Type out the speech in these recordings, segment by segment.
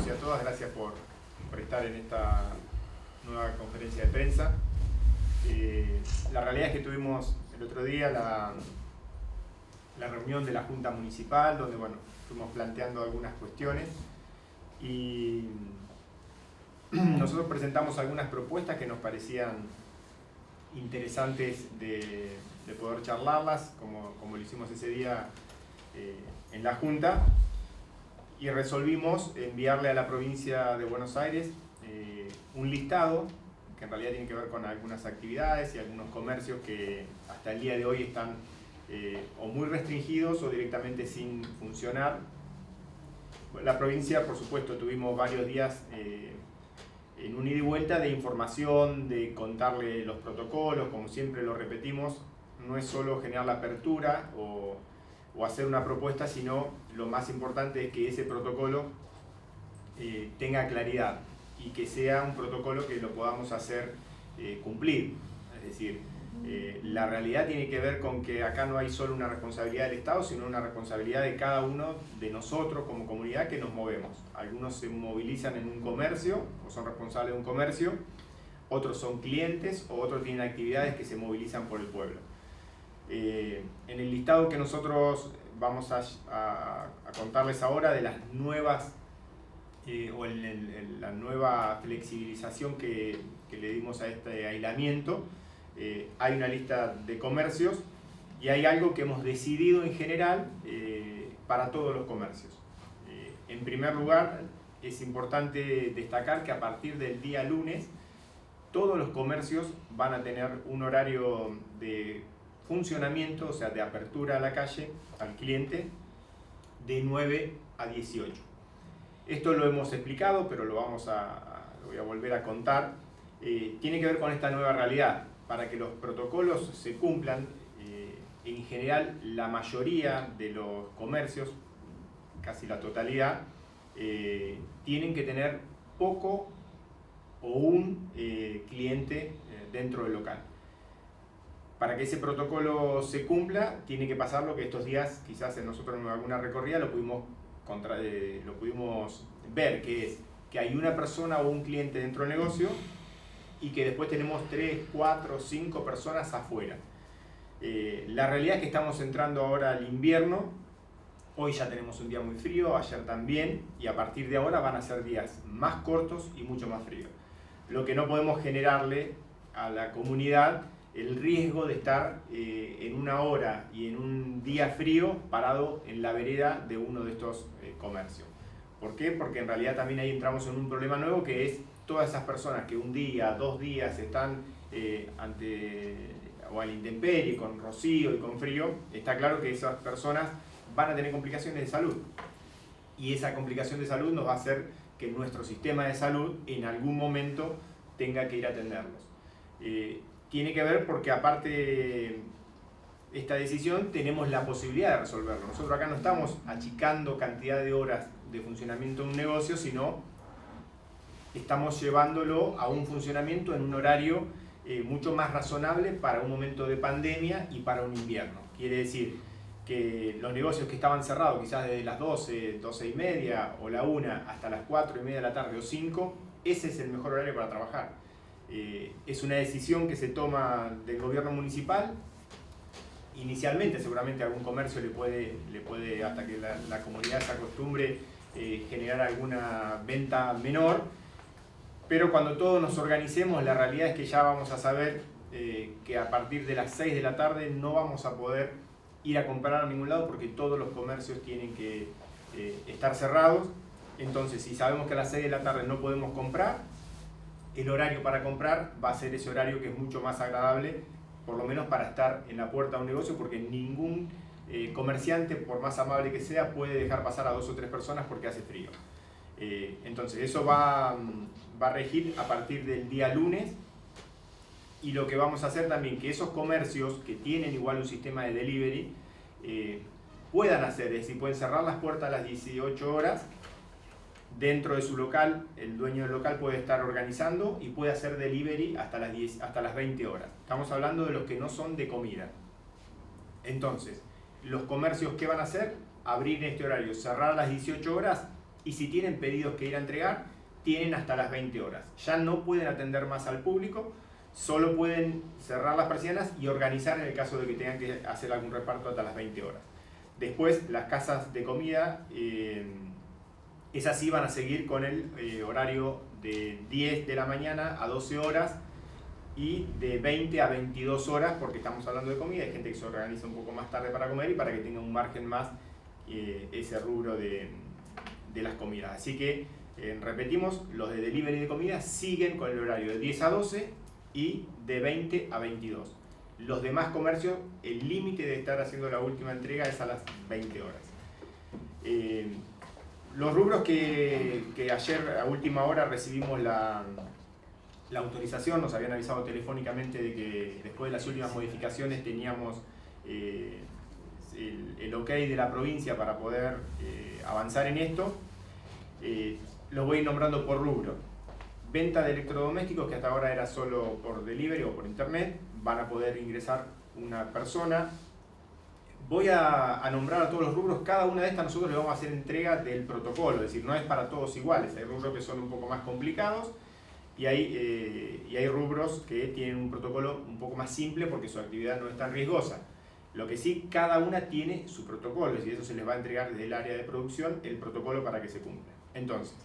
todos y a todas, gracias por estar en esta nueva conferencia de prensa. La realidad es que tuvimos el otro día la reunión de la Junta Municipal, donde bueno, fuimos planteando algunas cuestiones y nosotros presentamos algunas propuestas que nos parecían interesantes de poder charlarlas, como lo hicimos ese día en la Junta, y resolvimos enviarle a la provincia de Buenos Aires un listado que en realidad tiene que ver con algunas actividades y algunos comercios que hasta el día de hoy están o muy restringidos o directamente sin funcionar. La provincia, por supuesto, tuvimos varios días en un ida y vuelta de información, de contarle los protocolos, como siempre lo repetimos, no es solo generar la apertura o hacer una propuesta, sino lo más importante es que ese protocolo tenga claridad y que sea un protocolo que lo podamos hacer cumplir. Es decir, la realidad tiene que ver con que acá no hay solo una responsabilidad del Estado, sino una responsabilidad de cada uno de nosotros como comunidad que nos movemos. Algunos se movilizan en un comercio o son responsables de un comercio, otros son clientes o otros tienen actividades que se movilizan por el pueblo. En el listado que nosotros vamos a contarles ahora de las nuevas o la nueva flexibilización que le dimos a este aislamiento, hay una lista de comercios y hay algo que hemos decidido en general para todos los comercios. En primer lugar, es importante destacar que a partir del día lunes todos los comercios van a tener un horario de funcionamiento, o sea, de apertura a la calle, al cliente, de 9 a 18. Esto lo hemos explicado, pero lo voy a volver a contar. Tiene que ver con esta nueva realidad. Para que los protocolos se cumplan, en general la mayoría de los comercios, casi la totalidad, tienen que tener poco o un cliente dentro del local. Para que ese protocolo se cumpla, tiene que pasar lo que estos días, quizás nosotros en alguna recorrida lo pudimos ver, que es que hay una persona o un cliente dentro del negocio y que después tenemos 3, 4, 5 personas afuera. La realidad es que estamos entrando ahora al invierno, hoy ya tenemos un día muy frío, ayer también, y a partir de ahora van a ser días más cortos y mucho más fríos. Lo que no podemos generarle a la comunidad el riesgo de estar en una hora y en un día frío parado en la vereda de uno de estos comercios. ¿Por qué? Porque en realidad también ahí entramos en un problema nuevo, que es todas esas personas que un día, 2 días están o a la intemperie, con rocío y con frío. Está claro que esas personas van a tener complicaciones de salud y esa complicación de salud nos va a hacer que nuestro sistema de salud en algún momento tenga que ir a atenderlos. Tiene que ver porque aparte de esta decisión tenemos la posibilidad de resolverlo. Nosotros acá no estamos achicando cantidad de horas de funcionamiento de un negocio, sino estamos llevándolo a un funcionamiento en un horario mucho más razonable para un momento de pandemia y para un invierno. Quiere decir que los negocios que estaban cerrados quizás desde las 12, 12 y media o la 1 hasta las 4 y media de la tarde o 5, ese es el mejor horario para trabajar. Es una decisión que se toma del gobierno municipal. Inicialmente seguramente algún comercio le puede hasta que la comunidad se acostumbre, generar alguna venta menor, pero cuando todos nos organicemos, la realidad es que ya vamos a saber que a partir de las 6 de la tarde no vamos a poder ir a comprar a ningún lado porque todos los comercios tienen que estar cerrados. Entonces, si sabemos que a las 6 de la tarde no podemos comprar, el horario para comprar va a ser ese horario que es mucho más agradable, por lo menos para estar en la puerta de un negocio, porque ningún comerciante, por más amable que sea, puede dejar pasar a 2 o 3 personas porque hace frío. Entonces eso va a regir a partir del día lunes, y lo que vamos a hacer también, que esos comercios que tienen igual un sistema de delivery puedan hacer, es decir, pueden cerrar las puertas a las 18 horas, dentro de su local, el dueño del local puede estar organizando y puede hacer delivery hasta las 20 horas. Estamos hablando de los que no son de comida. Entonces, los comercios, ¿qué van a hacer? Abrir en este horario, cerrar a las 18 horas y si tienen pedidos que ir a entregar, tienen hasta las 20 horas. Ya no pueden atender más al público, solo pueden cerrar las persianas y organizar en el caso de que tengan que hacer algún reparto hasta las 20 horas. Después, las casas de comida, esas sí van a seguir con el horario de 10 de la mañana a 12 horas y de 20 a 22 horas, porque estamos hablando de comida. Hay gente que se organiza un poco más tarde para comer y para que tenga un margen más ese rubro de las comidas. Así que, repetimos, los de delivery de comida siguen con el horario de 10 a 12 y de 20 a 22. Los demás comercios, el límite de estar haciendo la última entrega es a las 20 horas. Los rubros que ayer a última hora recibimos la autorización, nos habían avisado telefónicamente de que después de las últimas modificaciones teníamos el ok de la provincia para poder avanzar en esto. Los voy nombrando por rubro. Venta de electrodomésticos, que hasta ahora era solo por delivery o por internet, van a poder ingresar una persona. Voy a nombrar a todos los rubros. Cada una de estas nosotros le vamos a hacer entrega del protocolo, es decir, no es para todos iguales. Hay rubros que son un poco más complicados y hay rubros que tienen un protocolo un poco más simple porque su actividad no es tan riesgosa. Lo que sí, cada una tiene su protocolo, es decir, eso se les va a entregar desde el área de producción el protocolo para que se cumpla. Entonces,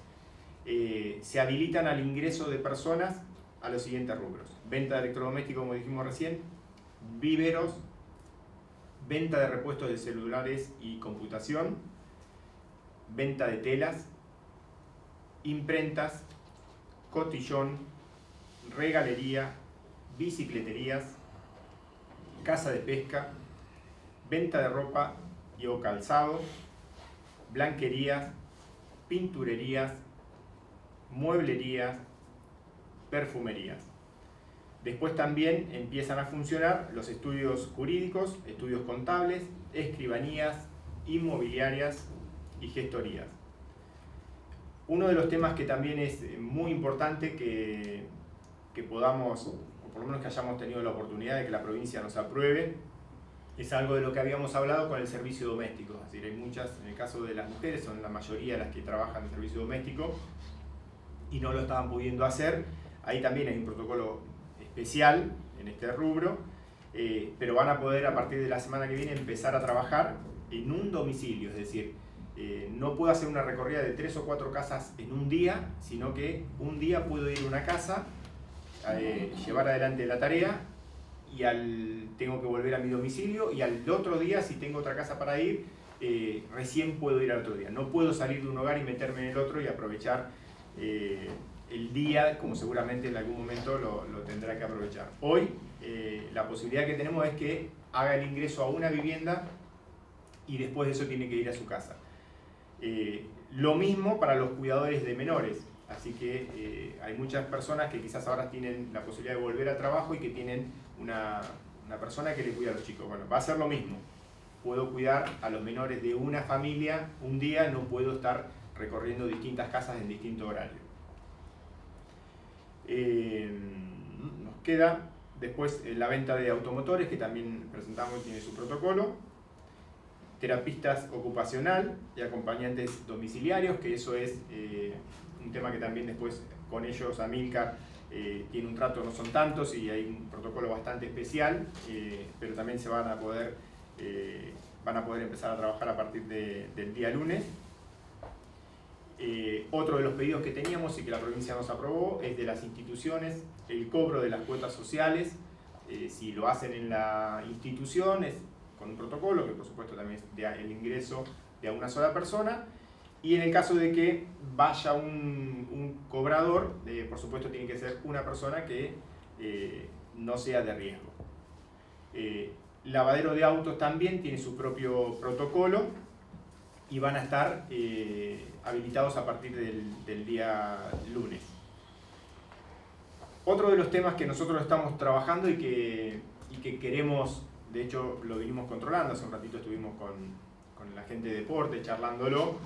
se habilitan al ingreso de personas a los siguientes rubros: venta de electrodomésticos, como dijimos recién, viveros, venta de repuestos de celulares y computación, venta de telas, imprentas, cotillón, regalería, bicicleterías, casa de pesca, venta de ropa y o calzado, blanquerías, pinturerías, mueblerías, perfumerías. Después también empiezan a funcionar los estudios jurídicos, estudios contables, escribanías, inmobiliarias y gestorías. Uno de los temas que también es muy importante que podamos, o por lo menos que hayamos tenido la oportunidad de que la provincia nos apruebe, es algo de lo que habíamos hablado con el servicio doméstico. Es decir, hay muchas, en el caso de las mujeres, son la mayoría las que trabajan en servicio doméstico y no lo estaban pudiendo hacer. Ahí también hay un protocolo especial en este rubro, pero van a poder a partir de la semana que viene empezar a trabajar en un domicilio. Es decir, no puedo hacer una recorrida de 3 o 4 casas en un día, sino que un día puedo ir a una casa, llevar adelante la tarea y tengo que volver a mi domicilio, y al otro día, si tengo otra casa para ir, recién puedo ir al otro día. No puedo salir de un hogar y meterme en el otro y aprovechar el día, como seguramente en algún momento lo tendrá que aprovechar. Hoy la posibilidad que tenemos es que haga el ingreso a una vivienda y después de eso tiene que ir a su casa. Lo mismo para los cuidadores de menores, así que hay muchas personas que quizás ahora tienen la posibilidad de volver al trabajo y que tienen una persona que le cuida a los chicos. Bueno, va a ser lo mismo. Puedo cuidar a los menores de una familia un día, no puedo estar recorriendo distintas casas en distinto horario. Nos queda después la venta de automotores, que también presentamos y tiene su protocolo. Terapistas ocupacional y acompañantes domiciliarios, que eso es un tema que también después con ellos Amilcar tiene un trato, no son tantos y hay un protocolo bastante especial, pero también se van a poder empezar a trabajar a partir del día lunes. Otro de los pedidos que teníamos y que la provincia nos aprobó es de las instituciones, el cobro de las cuotas sociales. Si lo hacen en la institución es con un protocolo, que por supuesto también es el ingreso de a una sola persona, y en el caso de que vaya un cobrador, por supuesto tiene que ser una persona que no sea de riesgo. Lavadero de autos también tiene su propio protocolo y van a estar habilitados a partir del día lunes. Otro de los temas que nosotros estamos trabajando y que queremos, de hecho lo vinimos controlando, hace un ratito estuvimos con la gente de deporte charlándolo,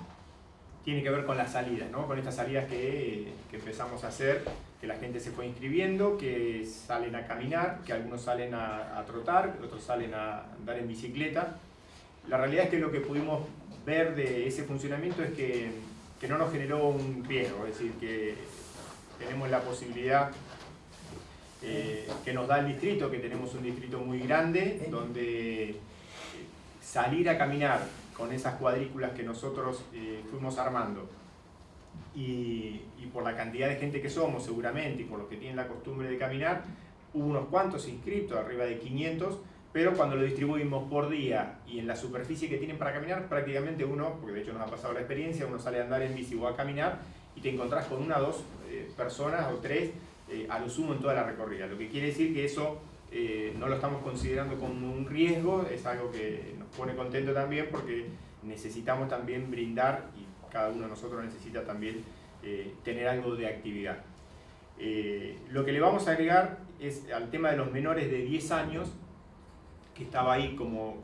tiene que ver con las salidas, ¿no? Con estas salidas que empezamos a hacer, que la gente se fue inscribiendo, que salen a caminar, que algunos salen a trotar, otros salen a andar en bicicleta. La realidad es que lo que pudimos ver de ese funcionamiento es que que no nos generó un riesgo, es decir, que tenemos la posibilidad que nos da el distrito, que tenemos un distrito muy grande, donde salir a caminar con esas cuadrículas que nosotros fuimos armando, y por la cantidad de gente que somos seguramente, y por los que tienen la costumbre de caminar, hubo unos cuantos inscritos, arriba de 500, pero cuando lo distribuimos por día y en la superficie que tienen para caminar, prácticamente uno, porque de hecho nos ha pasado la experiencia, uno sale a andar en bici o a caminar y te encontrás con una o dos personas o tres a lo sumo en toda la recorrida. Lo que quiere decir que eso no lo estamos considerando como un riesgo, es algo que nos pone contento también, porque necesitamos también brindar, y cada uno de nosotros necesita también tener algo de actividad. Lo que le vamos a agregar es al tema de los menores de 10 años, que estaba ahí como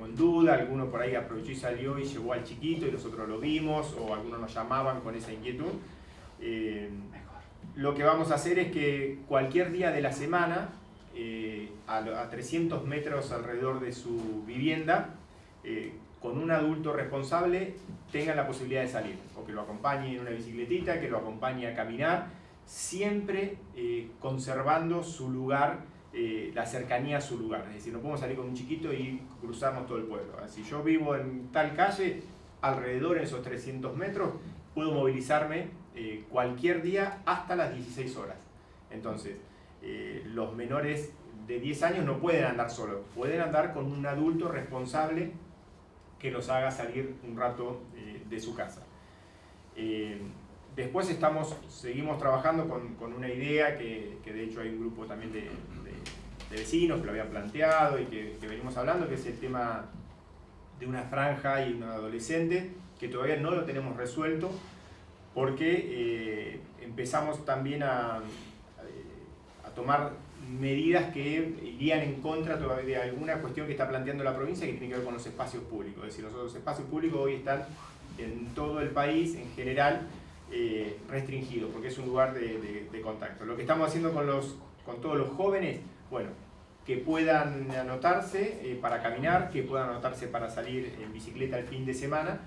en duda. Alguno por ahí aprovechó y salió y llevó al chiquito y nosotros lo vimos, o algunos nos llamaban con esa inquietud. Lo que vamos a hacer es que cualquier día de la semana, a 300 metros alrededor de su vivienda, con un adulto responsable, tengan la posibilidad de salir, o que lo acompañe en una bicicletita, que lo acompañe a caminar, siempre conservando su lugar, la cercanía a su lugar. Es decir, no podemos salir con un chiquito y cruzarnos todo el pueblo. Si yo vivo en tal calle, alrededor en esos 300 metros, puedo movilizarme cualquier día hasta las 16 horas. Entonces, los menores de 10 años no pueden andar solos, pueden andar con un adulto responsable que los haga salir un rato de su casa. Después seguimos trabajando con una idea que de hecho hay un grupo también de vecinos que lo habían planteado y que venimos hablando, que es el tema de una franja y un adolescente, que todavía no lo tenemos resuelto, porque empezamos también a tomar medidas que irían en contra de alguna cuestión que está planteando la provincia, que tiene que ver con los espacios públicos. Es decir, los espacios públicos hoy están en todo el país en general restringidos, porque es un lugar de contacto. Lo que estamos haciendo con todos los jóvenes, bueno, que puedan anotarse para caminar, que puedan anotarse para salir en bicicleta el fin de semana,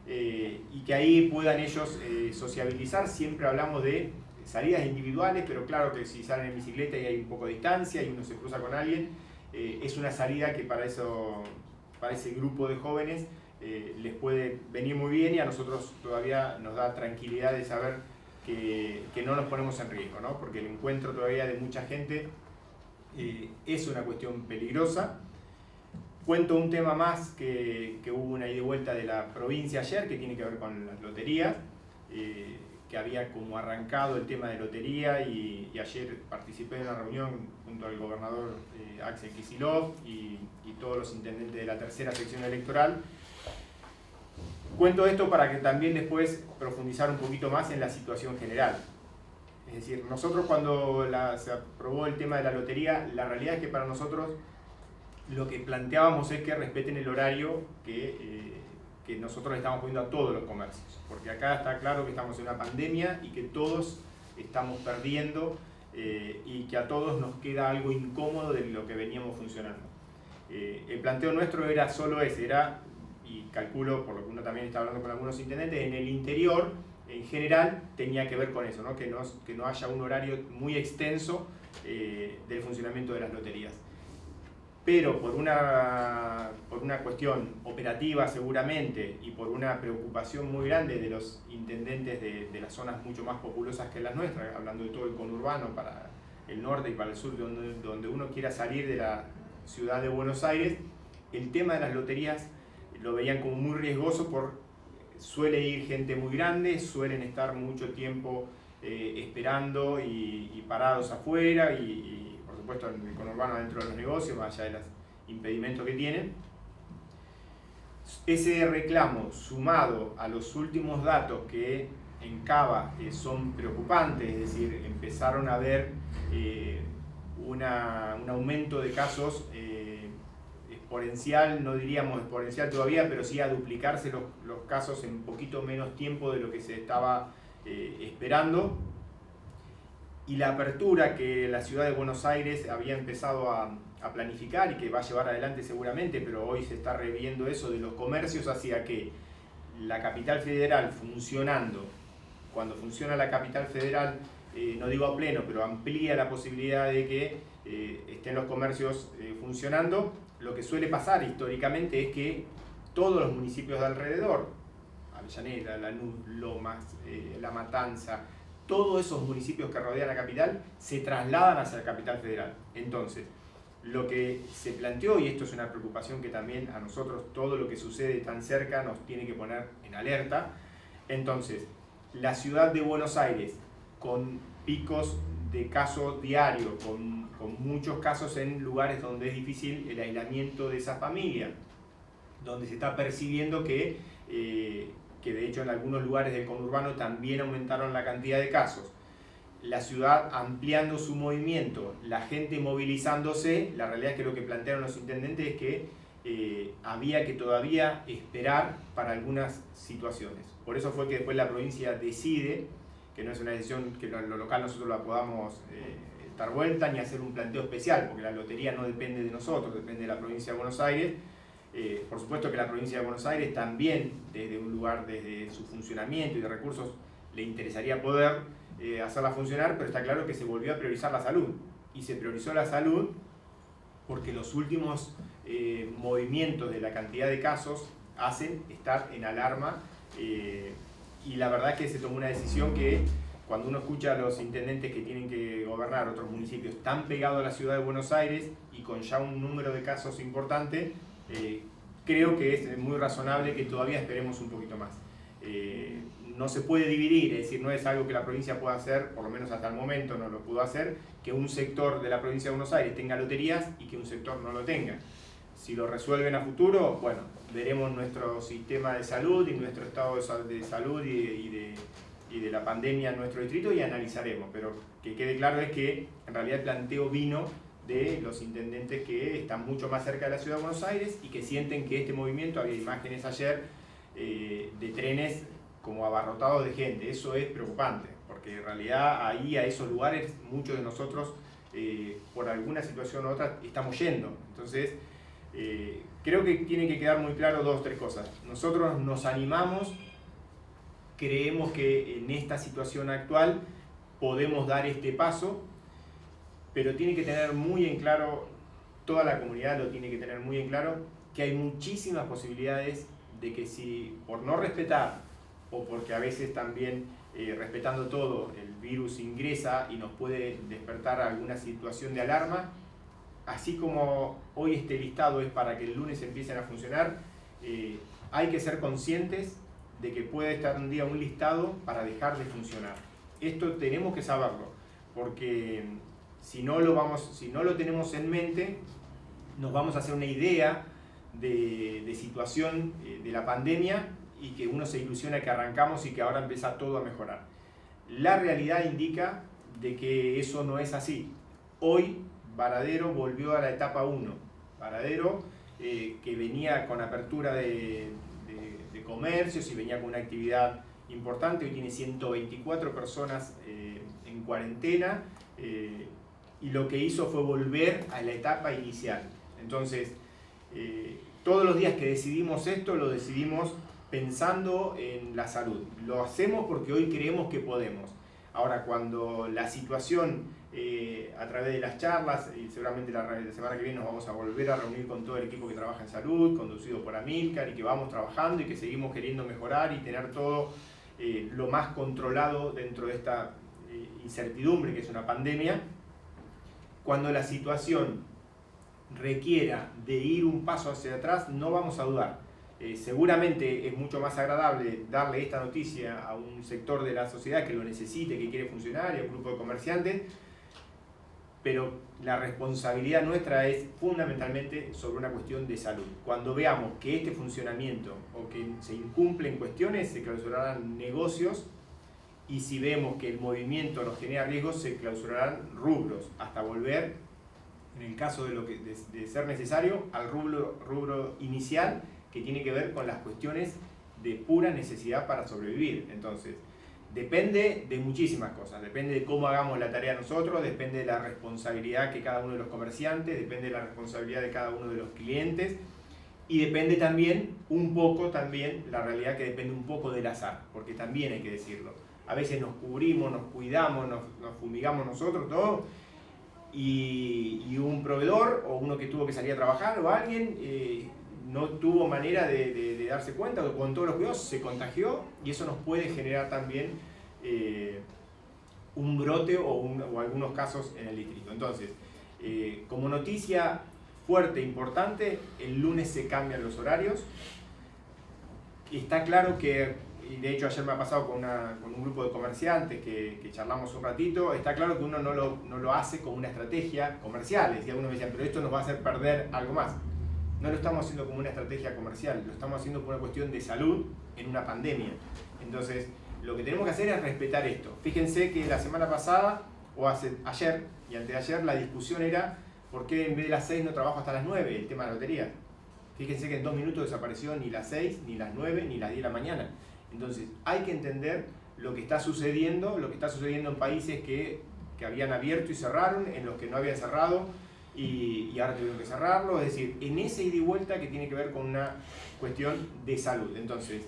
y que ahí puedan ellos sociabilizar. Siempre hablamos de salidas individuales, pero claro que si salen en bicicleta y hay un poco de distancia y uno se cruza con alguien, es una salida que para ese grupo de jóvenes les puede venir muy bien, y a nosotros todavía nos da tranquilidad de saber que no nos ponemos en riesgo, ¿no? Porque el encuentro todavía de mucha gente es una cuestión peligrosa. Cuento un tema más que hubo una ida y vuelta de la provincia ayer, que tiene que ver con las loterías, que había como arrancado el tema de lotería, y ayer participé en una reunión junto al gobernador Axel Kicillof y todos los intendentes de la tercera sección electoral. Cuento esto para que también después profundizar un poquito más en la situación general. Es decir, nosotros cuando se aprobó el tema de la lotería, la realidad es que para nosotros lo que planteábamos es que respeten el horario que nosotros le estamos poniendo a todos los comercios, porque acá está claro que estamos en una pandemia y que todos estamos perdiendo, y que a todos nos queda algo incómodo de lo que veníamos funcionando. El planteo nuestro era solo ese, y calculo, por lo que uno también está hablando con algunos intendentes, en el interior en general tenía que ver con eso, ¿no? Que no haya un horario muy extenso del funcionamiento de las loterías. Pero por una cuestión operativa seguramente, y por una preocupación muy grande de los intendentes de las zonas mucho más populosas que las nuestras, hablando de todo el conurbano para el norte y para el sur, donde uno quiera salir de la ciudad de Buenos Aires, el tema de las loterías lo veían como muy riesgoso, suele ir gente muy grande, suelen estar mucho tiempo esperando y parados afuera, y por supuesto en el conurbano dentro de los negocios, más allá de los impedimentos que tienen. Ese reclamo, sumado a los últimos datos que en Cava son preocupantes, es decir, empezaron a ver un aumento de casos exponencial, no diríamos exponencial todavía, pero sí a duplicarse los casos en un poquito menos tiempo de lo que se estaba esperando. Y la apertura que la ciudad de Buenos Aires había empezado a planificar y que va a llevar adelante seguramente, pero hoy se está reviendo eso de los comercios, hacia que la capital federal funcionando, cuando funciona la capital federal, no digo a pleno, pero amplía la posibilidad de que estén los comercios funcionando, lo que suele pasar históricamente es que todos los municipios de alrededor, Avellaneda, Lanús, Lomas, La Matanza, todos esos municipios que rodean la capital se trasladan hacia la capital federal. Entonces, lo que se planteó, y esto es una preocupación que también a nosotros todo lo que sucede tan cerca nos tiene que poner en alerta. Entonces, la ciudad de Buenos Aires, con picos de casos diarios, con muchos casos en lugares donde es difícil el aislamiento de esa familia, donde se está percibiendo que de hecho en algunos lugares del conurbano también aumentaron la cantidad de casos. La ciudad ampliando su movimiento, la gente movilizándose, la realidad es que lo que plantearon los intendentes es que había que todavía esperar para algunas situaciones. Por eso fue que después la provincia decide, que no es una decisión que lo local nosotros la podamos dar vuelta ni hacer un planteo especial, porque la lotería no depende de nosotros, depende de la provincia de Buenos Aires. Por supuesto que la provincia de Buenos Aires también, desde un lugar, desde su funcionamiento y de recursos, le interesaría poder hacerla funcionar, pero está claro que se volvió a priorizar la salud. Y se priorizó la salud porque los últimos movimientos de la cantidad de casos hacen estar en alarma, y la verdad es que se tomó una decisión que, cuando uno escucha a los intendentes que tienen que gobernar otros municipios tan pegados a la ciudad de Buenos Aires y con ya un número de casos importante, creo que es muy razonable que todavía esperemos un poquito más. No se puede dividir, es decir, no es algo que la provincia pueda hacer, por lo menos hasta el momento no lo pudo hacer, que un sector de la provincia de Buenos Aires tenga loterías y que un sector no lo tenga. Si lo resuelven a futuro, bueno, veremos nuestro sistema de salud y nuestro estado de salud y de la pandemia en nuestro distrito y analizaremos, pero que quede claro es que en realidad el planteo vino de los intendentes que están mucho más cerca de la ciudad de Buenos Aires y que sienten que este movimiento, había imágenes ayer de trenes como abarrotados de gente. Eso es preocupante, porque en realidad ahí a esos lugares muchos de nosotros por alguna situación u otra estamos yendo. Entonces creo que tienen que quedar muy claro dos o tres cosas. Nosotros nos animamos, creemos que en esta situación actual podemos dar este paso, pero tiene que tener muy en claro, toda la comunidad lo tiene que tener muy en claro, que hay muchísimas posibilidades de que si por no respetar, o porque a veces también respetando todo, el virus ingresa y nos puede despertar alguna situación de alarma, así como hoy este listado es para que el lunes empiecen a funcionar, hay que ser conscientes de que puede estar un día un listado para dejar de funcionar. Esto tenemos que saberlo, porque si no lo tenemos en mente, nos vamos a hacer una idea de situación de la pandemia y que uno se ilusiona que arrancamos y que ahora empieza todo a mejorar. La realidad indica de que eso no es así. Hoy Varadero volvió a la etapa 1. Varadero, que venía con apertura de comercios y venía con una actividad importante, hoy tiene 124 personas en cuarentena, y lo que hizo fue volver a la etapa inicial. Entonces, todos los días que decidimos esto, lo decidimos pensando en la salud. Lo hacemos porque hoy creemos que podemos. Ahora, cuando la situación, a través de las charlas, y seguramente la semana que viene nos vamos a volver a reunir con todo el equipo que trabaja en salud, conducido por Amílcar, y que vamos trabajando y que seguimos queriendo mejorar y tener todo lo más controlado dentro de esta incertidumbre que es una pandemia. Cuando la situación requiera de ir un paso hacia atrás, no vamos a dudar. Seguramente es mucho más agradable darle esta noticia a un sector de la sociedad que lo necesite, que quiere funcionar, y a un grupo de comerciantes, pero la responsabilidad nuestra es fundamentalmente sobre una cuestión de salud. Cuando veamos que este funcionamiento o que se incumplen cuestiones, se clausurarán negocios, y si vemos que el movimiento nos genera riesgos, se clausurarán rubros, hasta volver, en el caso de ser necesario, al rubro inicial, que tiene que ver con las cuestiones de pura necesidad para sobrevivir. Entonces, depende de muchísimas cosas, depende de cómo hagamos la tarea nosotros, depende de la responsabilidad que cada uno de los comerciantes, depende de la responsabilidad de cada uno de los clientes, Y depende también, un poco también, la realidad que depende un poco del azar, porque también hay que decirlo. A veces nos cubrimos, nos cuidamos, nos fumigamos nosotros, todo, y un proveedor o uno que tuvo que salir a trabajar o alguien no tuvo manera de darse cuenta, o con todos los cuidados se contagió, y eso nos puede generar también un brote o algunos casos en el distrito. Entonces, como noticia fuerte, importante, el lunes se cambian los horarios. Está claro que, y de hecho ayer me ha pasado con un grupo de comerciantes que charlamos un ratito, está claro que uno no lo hace como una estrategia comercial. Y algunos me decían, pero esto nos va a hacer perder algo más. No lo estamos haciendo como una estrategia comercial, lo estamos haciendo por una cuestión de salud en una pandemia. Entonces, lo que tenemos que hacer es respetar esto. Fíjense que la semana pasada, o ayer y antes de ayer, la discusión era ¿por qué en vez de las 6 no trabajo hasta las 9? El tema de la lotería. Fíjense que en 2 minutos desapareció ni las 6, ni las 9, ni las 10 de la mañana. Entonces, hay que entender lo que está sucediendo en países que habían abierto y cerraron, en los que no habían cerrado y ahora tuvieron que cerrarlo. Es decir, en ese ida y vuelta que tiene que ver con una cuestión de salud. Entonces,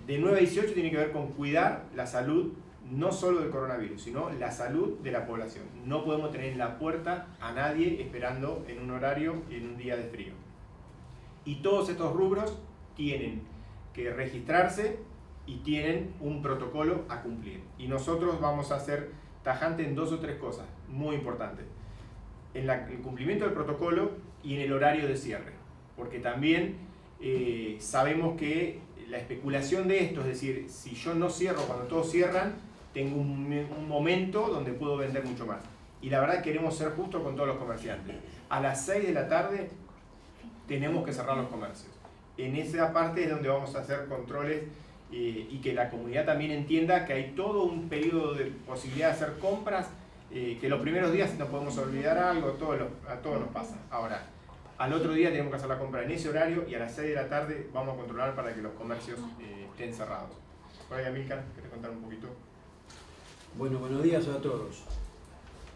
de 9 a 18 tiene que ver con cuidar la salud, no solo del coronavirus, sino la salud de la población. No podemos tener en la puerta a nadie esperando en un horario y en un día de frío. Y todos estos rubros tienen que registrarse y tienen un protocolo a cumplir. Y nosotros vamos a ser tajantes en 2 o 3 cosas muy importantes. En el cumplimiento del protocolo y en el horario de cierre. Porque también sabemos que la especulación de esto, es decir, si yo no cierro cuando todos cierran, tengo un momento donde puedo vender mucho más. Y la verdad queremos ser justos con todos los comerciantes. A las 6 de la tarde tenemos que cerrar los comercios. En esa parte es donde vamos a hacer controles y que la comunidad también entienda que hay todo un periodo de posibilidad de hacer compras, que los primeros días no podemos olvidar algo, a todos nos pasa. Ahora, al otro día tenemos que hacer la compra en ese horario y a las 6 de la tarde vamos a controlar para que los comercios estén cerrados. Por ahí, Amílcar, ¿querés contar un poquito? Bueno, buenos días a todos.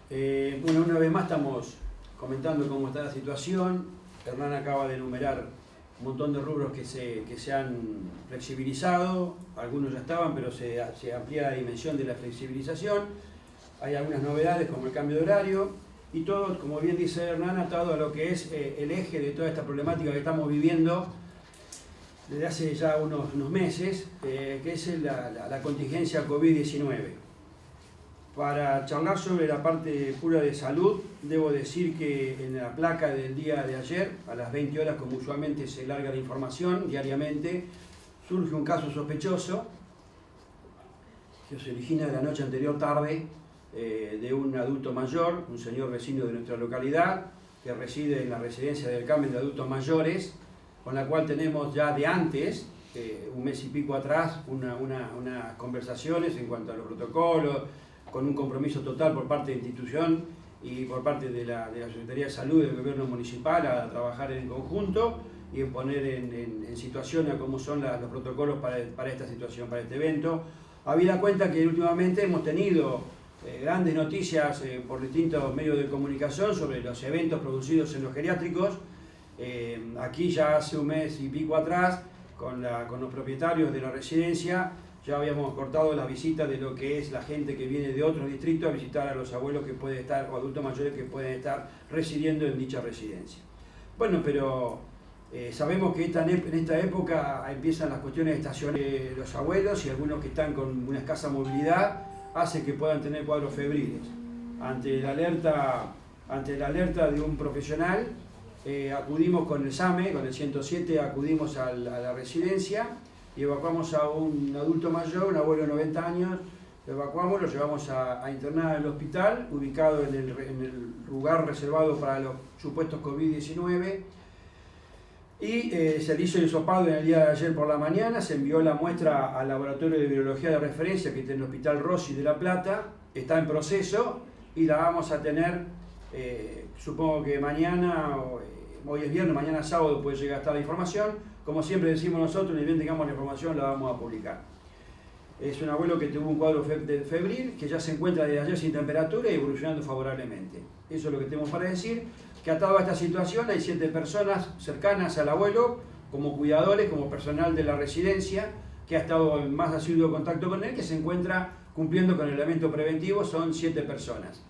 Bueno, una vez más estamos comentando cómo está la situación. Hernán acaba de enumerar un montón de rubros que se han flexibilizado. Algunos ya estaban, pero se amplía la dimensión de la flexibilización. Hay algunas novedades como el cambio de horario y todo, como bien dice Hernán, atado a lo que es el eje de toda esta problemática que estamos viviendo desde hace ya unos meses, que es la contingencia COVID-19. Para charlar sobre la parte pura de salud, debo decir que en la placa del día de ayer, a las 20 horas, como usualmente se larga la información diariamente, surge un caso sospechoso que se origina de la noche anterior tarde de un adulto mayor, un señor vecino de nuestra localidad, que reside en la residencia del Carmen de adultos mayores, con la cual tenemos ya de antes, un mes y pico atrás, unas conversaciones en cuanto a los protocolos, con un compromiso total por parte de la institución y por parte de la Secretaría de Salud y del Gobierno Municipal a trabajar en conjunto y en poner en situación a cómo son los protocolos para esta situación, para este evento. Habida cuenta que últimamente hemos tenido grandes noticias por distintos medios de comunicación sobre los eventos producidos en los geriátricos. Aquí ya hace un mes y pico atrás, con los propietarios de la residencia, ya habíamos cortado la visita de lo que es la gente que viene de otros distritos a visitar a los abuelos que pueden estar, o adultos mayores que pueden estar residiendo en dicha residencia. Bueno, pero sabemos que en esta época empiezan las cuestiones estacionales. Los abuelos y algunos que están con una escasa movilidad hace que puedan tener cuadros febriles. Ante la alerta de un profesional, acudimos con el SAME, con el 107, acudimos a la residencia y evacuamos a un adulto mayor, un abuelo de 90 años, lo evacuamos, lo llevamos a internar al hospital, ubicado en el lugar reservado para los supuestos COVID-19, y se le hizo el hisopado en el día de ayer por la mañana, se envió la muestra al laboratorio de virología de referencia que está en el Hospital Rossi de La Plata, está en proceso y la vamos a tener, supongo que mañana, hoy es viernes, mañana sábado puede llegar a estar la información. Como siempre decimos nosotros, ni bien tengamos la información la vamos a publicar. Es un abuelo que tuvo un cuadro febril, que ya se encuentra desde ayer sin temperatura y evolucionando favorablemente. Eso es lo que tenemos para decir. que atado a esta situación hay 7 personas cercanas al abuelo, como cuidadores, como personal de la residencia, que ha estado en más asiduo contacto con él, que se encuentra cumpliendo con el elemento preventivo, son 7 personas.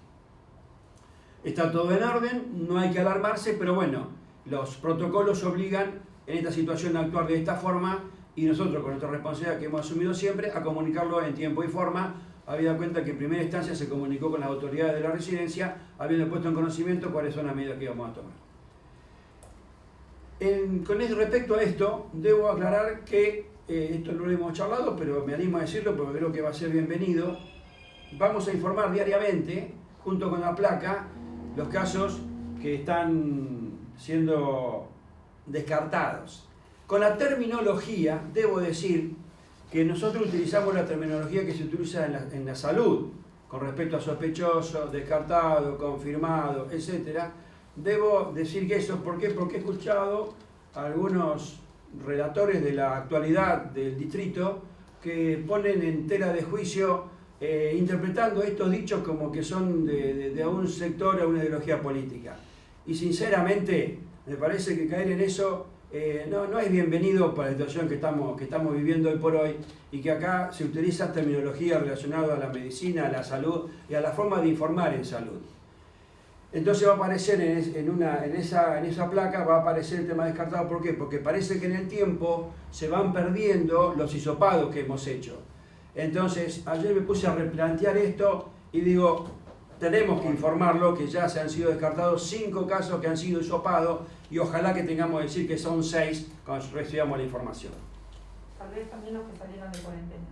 Está todo en orden, no hay que alarmarse, pero bueno, los protocolos obligan en esta situación a actuar de esta forma y nosotros con nuestra responsabilidad que hemos asumido siempre a comunicarlo en tiempo y forma, habida cuenta que en primera instancia se comunicó con las autoridades de la residencia, habiendo puesto en conocimiento cuáles son las medidas que íbamos a tomar. Con respecto a esto, debo aclarar que esto no lo hemos charlado, pero me animo a decirlo porque creo que va a ser bienvenido. Vamos a informar diariamente, junto con la placa, los casos que están siendo descartados. Con la terminología, debo decir que nosotros utilizamos la terminología que se utiliza en la salud, con respecto a sospechoso, descartado, confirmado, etc. Debo decir que eso, ¿por qué? Porque he escuchado a algunos relatores de la actualidad del distrito que ponen en tela de juicio interpretando estos dichos como que son de un sector a una ideología política. Y sinceramente, me parece que caer en eso no es bienvenido para la situación que estamos viviendo hoy por hoy y que acá se utiliza terminología relacionada a la medicina, a la salud y a la forma de informar en salud. Entonces va a aparecer en esa placa, va a aparecer el tema descartado. ¿Por qué? Porque parece que en el tiempo se van perdiendo los hisopados que hemos hecho. Entonces ayer me puse a replantear esto y digo, tenemos que informarlo que ya se han sido descartados 5 casos que han sido hisopados y ojalá que tengamos que decir que son 6 cuando recibamos la información. Tal vez también los que salieron de cuarentena.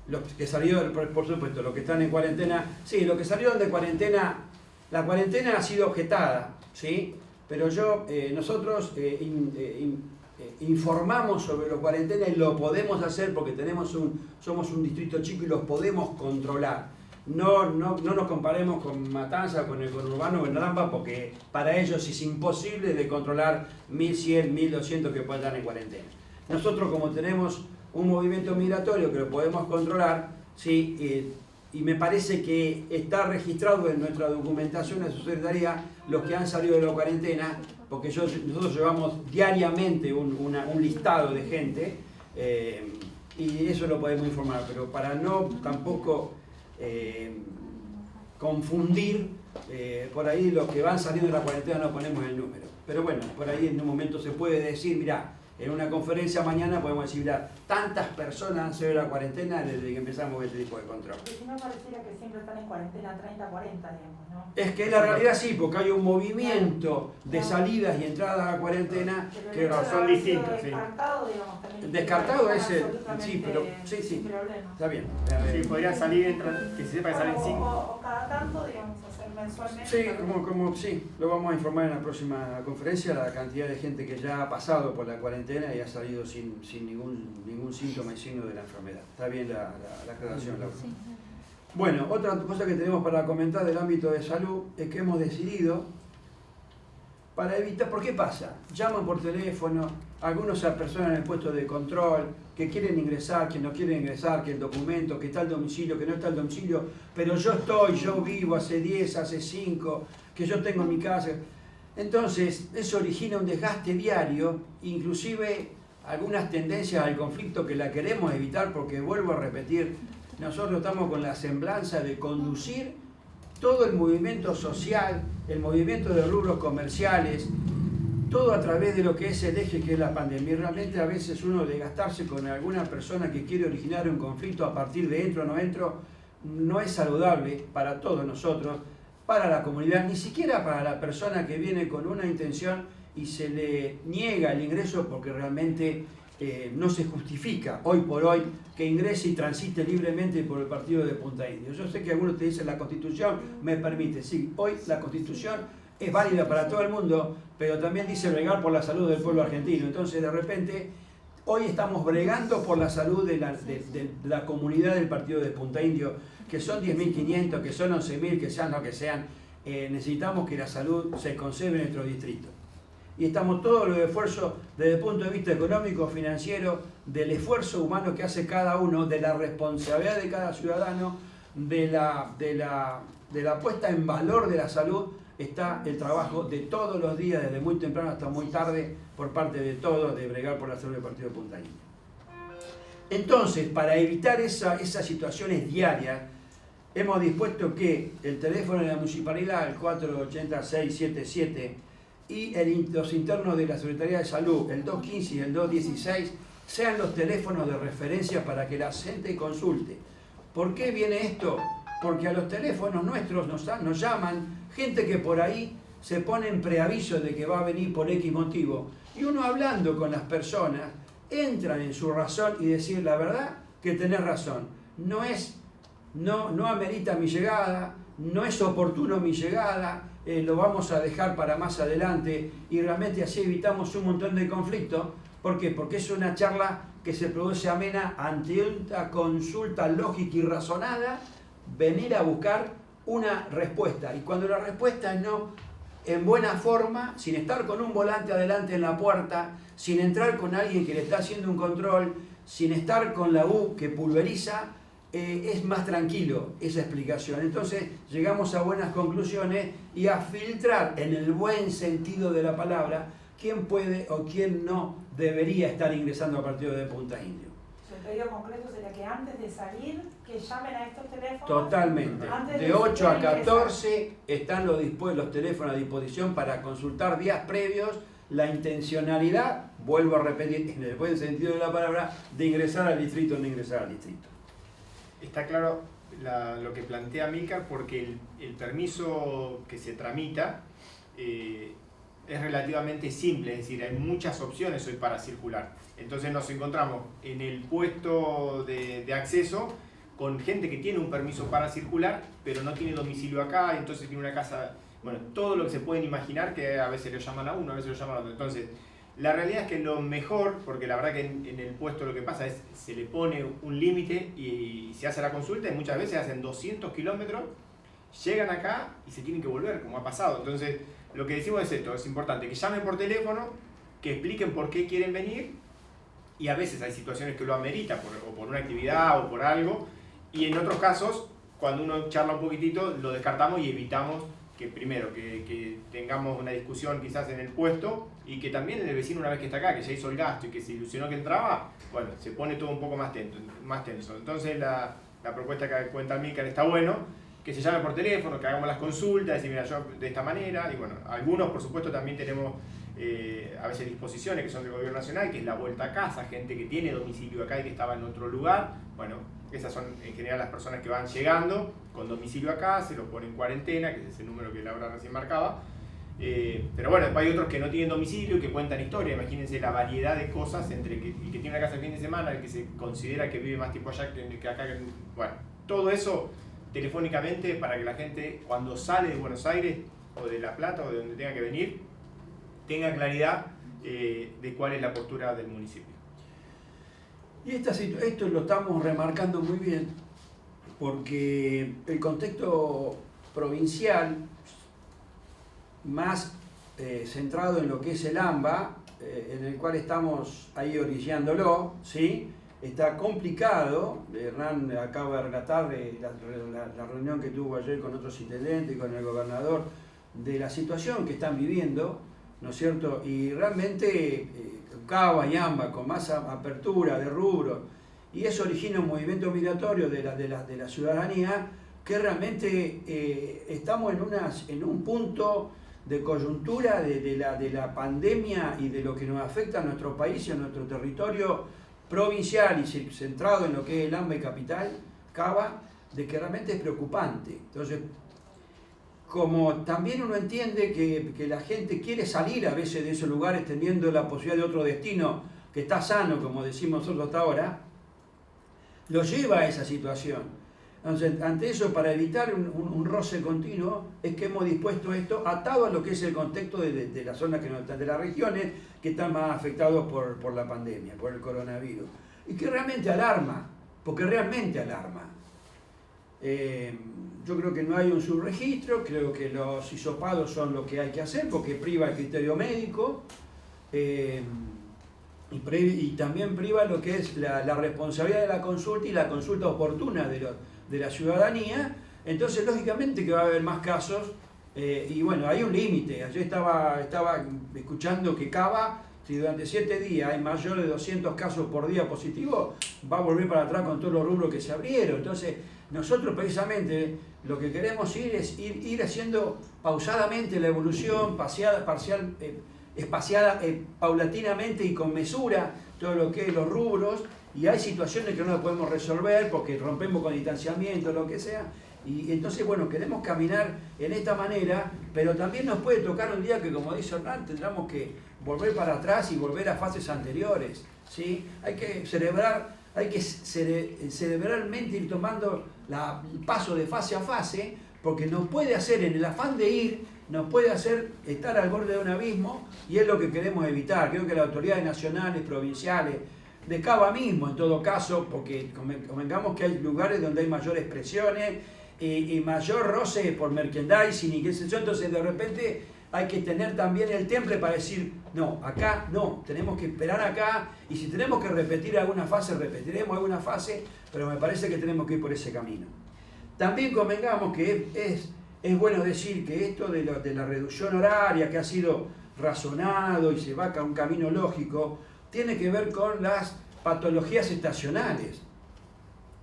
Los que salieron, por supuesto, los que están en cuarentena, sí, los que salieron de cuarentena, la cuarentena ha sido objetada, ¿sí? Pero nosotros informamos sobre los cuarentenas y lo podemos hacer porque somos un distrito chico y los podemos controlar. No nos comparemos con Matanza, con el conurbano o en Ramba, porque para ellos es imposible de controlar 1.100, 1.200 que pueden estar en cuarentena. Nosotros, como tenemos un movimiento migratorio que lo podemos controlar, ¿sí? Y me parece que está registrado en nuestra documentación de su secretaría los que han salido de la cuarentena, porque nosotros llevamos diariamente un listado de gente y eso lo podemos informar, pero para no tampoco confundir, por ahí los que van saliendo de la cuarentena no ponemos el número. Pero bueno, por ahí en un momento se puede decir, mirá, en una conferencia mañana podemos decir, mirá, tantas personas han salido de la cuarentena desde que empezamos este tipo de control. Porque si no pareciera que siempre están en cuarentena 30, 40, digamos, ¿no? Es que la realidad sí, porque hay un movimiento de salidas y entradas a la cuarentena que son distintos. Descartado, digamos, también. Descartado es sí, pero sí. Sin problema. Está bien. Sí, podrían salir, que se sepa que salen 5. O cada tanto, digamos, hacer mensualmente. Sí, sí, lo vamos a informar en la próxima conferencia, la cantidad de gente que ya ha pasado por la cuarentena y ha salido sin ningún síntoma y signo de la enfermedad. Está bien la aclaración, Laura. Sí. Bueno, otra cosa que tenemos para comentar del ámbito de salud es que hemos decidido, para evitar, ¿por qué pasa? Llaman por teléfono, algunos se apersonan en el puesto de control, que quieren ingresar, que no quieren ingresar, que el documento, que está el domicilio, que no está el domicilio, pero yo vivo hace 10, hace 5, que yo tengo en mi casa. Entonces, eso origina un desgaste diario, inclusive algunas tendencias al conflicto que la queremos evitar, porque vuelvo a repetir, nosotros estamos con la semblanza de conducir todo el movimiento social, el movimiento de rubros comerciales, todo a través de lo que es el eje que es la pandemia. Y realmente a veces uno desgastarse con alguna persona que quiere originar un conflicto a partir de entro o no entro, no es saludable para todos nosotros, para la comunidad, ni siquiera para la persona que viene con una intención y se le niega el ingreso porque realmente no se justifica hoy por hoy que ingrese y transite libremente por el partido de Punta Indio. Yo sé que algunos te dicen la Constitución me permite, sí, hoy la Constitución es válida para todo el mundo, pero también dice bregar por la salud del pueblo argentino. Entonces de repente hoy estamos bregando por la salud de la comunidad del partido de Punta Indio, que son 10.500, que son 11.000, que sean lo que sean. Necesitamos que la salud se conserve en nuestro distrito. Y estamos todos los esfuerzos desde el punto de vista económico, financiero, del esfuerzo humano que hace cada uno, de la responsabilidad de cada ciudadano, de la puesta en valor de la salud. está el trabajo de todos los días, desde muy temprano hasta muy tarde, por parte de todos, de bregar por la salud del partido de Punta Indio. Entonces, para evitar esas situaciones diarias, hemos dispuesto que el teléfono de la municipalidad, el 480-677, y los internos de la Secretaría de Salud, el 215 y el 216, sean los teléfonos de referencia para que la gente consulte. ¿Por qué viene esto? Porque a los teléfonos nuestros nos llaman gente que por ahí se pone en preaviso de que va a venir por X motivo, y uno hablando con las personas entran en su razón y decir la verdad que tenés razón, no amerita mi llegada, no es oportuno mi llegada, lo vamos a dejar para más adelante, y realmente así evitamos un montón de conflictos. ¿Por qué? Porque es una charla que se produce amena ante una consulta lógica y razonada, venir a buscar una respuesta. Y cuando la respuesta es no, en buena forma, sin estar con un volante adelante en la puerta, sin entrar con alguien que le está haciendo un control, sin estar con la U que pulveriza, es más tranquilo esa explicación. Entonces llegamos a buenas conclusiones y a filtrar en el buen sentido de la palabra quién puede o quién no debería estar ingresando al partido de Punta Indio. El pedido concreto sería que antes de salir, que llamen a estos teléfonos. Totalmente. De 8 a 14 están los teléfonos a disposición para consultar días previos, la intencionalidad, vuelvo a repetir en el buen sentido de la palabra, de ingresar al distrito o no ingresar al distrito. Está claro lo que plantea Amílcar, porque el permiso que se tramita es relativamente simple, es decir, hay muchas opciones hoy para circular. Entonces nos encontramos en el puesto de acceso con gente que tiene un permiso para circular, pero no tiene domicilio acá, entonces tiene una casa, bueno, todo lo que se pueden imaginar, que a veces lo llaman a uno, a veces lo llaman a otro. Entonces, la realidad es que lo mejor, porque la verdad que en el puesto lo que pasa es se le pone un límite y se hace la consulta, y muchas veces hacen 200 kilómetros, llegan acá y se tienen que volver, como ha pasado. Entonces, lo que decimos es esto, es importante que llamen por teléfono, que expliquen por qué quieren venir, y a veces hay situaciones que lo amerita, o por una actividad o por algo, y en otros casos, cuando uno charla un poquitito, lo descartamos y evitamos que primero que tengamos una discusión quizás en el puesto, y que también el vecino, una vez que está acá, que ya hizo el gasto y que se ilusionó que entraba, bueno, se pone todo un poco más tenso. Entonces la propuesta que cuenta Amílcar está bueno, que se llame por teléfono, que hagamos las consultas, decir, mira, yo de esta manera, y bueno, algunos por supuesto también tenemos a veces disposiciones que son del gobierno nacional, que es la vuelta a casa, gente que tiene domicilio acá y que estaba en otro lugar. Bueno, esas son en general las personas que van llegando con domicilio acá, se lo ponen en cuarentena, que es ese número que Laura recién marcaba. Pero bueno, después hay otros que no tienen domicilio, que cuentan historia. Imagínense la variedad de cosas entre el que tiene una casa el fin de semana, el que se considera que vive más tiempo allá que acá. Bueno, todo eso telefónicamente para que la gente, cuando sale de Buenos Aires o de La Plata o de donde tenga que venir, tenga claridad de cuál es la postura del municipio. Y esto lo estamos remarcando muy bien porque el contexto provincial, más centrado en lo que es el AMBA, en el cual estamos ahí orillándolo, ¿sí? Está complicado. Hernán acaba de relatar la reunión que tuvo ayer con otros intendentes y con el gobernador de la situación que están viviendo, ¿no es cierto? Y realmente Cava y AMBA con más apertura de rubro, y eso origina un movimiento migratorio de la ciudadanía que realmente estamos en un punto de coyuntura de la pandemia y de lo que nos afecta a nuestro país y a nuestro territorio provincial y centrado en lo que es el AMBA y capital, Cava, de que realmente es preocupante. Entonces, como también uno entiende que la gente quiere salir a veces de esos lugares teniendo la posibilidad de otro destino que está sano, como decimos nosotros hasta ahora, lo lleva a esa situación. Entonces, ante eso, para evitar un roce continuo, es que hemos dispuesto esto atado a lo que es el contexto de las zonas de las regiones que están más afectados por la pandemia, por el coronavirus. Y que realmente alarma, porque realmente alarma. Yo creo que no hay un subregistro, creo que los hisopados son lo que hay que hacer, porque priva el criterio médico, y también priva lo que es la responsabilidad de la consulta y la consulta oportuna de la ciudadanía. Entonces, lógicamente que va a haber más casos Y bueno, hay un límite. Ayer estaba escuchando que Cava, si durante 7 días hay mayor de 200 casos por día positivos, va a volver para atrás con todos los rubros que se abrieron. Entonces, nosotros precisamente lo que queremos es ir haciendo pausadamente la evolución, espaciada, paulatinamente y con mesura, todo lo que es los rubros, y hay situaciones que no las podemos resolver porque rompemos con distanciamiento, lo que sea. Y entonces, bueno, queremos caminar en esta manera, pero también nos puede tocar un día que, como dice Hernán, tendremos que volver para atrás y volver a fases anteriores, ¿sí? Hay que cerebralmente ir tomando el paso de fase a fase, porque nos puede hacer, en el afán de ir, nos puede hacer estar al borde de un abismo, y es lo que queremos evitar. Creo que las autoridades nacionales, provinciales, de Cava mismo, en todo caso, porque convengamos que hay lugares donde hay mayores presiones, y mayor roce por merchandising y qué sé yo, entonces de repente hay que tener también el temple para decir, no, acá no, tenemos que esperar acá, y si tenemos que repetir alguna fase, repetiremos alguna fase, pero me parece que tenemos que ir por ese camino. También convengamos que es bueno decir que esto de la reducción horaria, que ha sido razonado y se va a un camino lógico, tiene que ver con las patologías estacionales.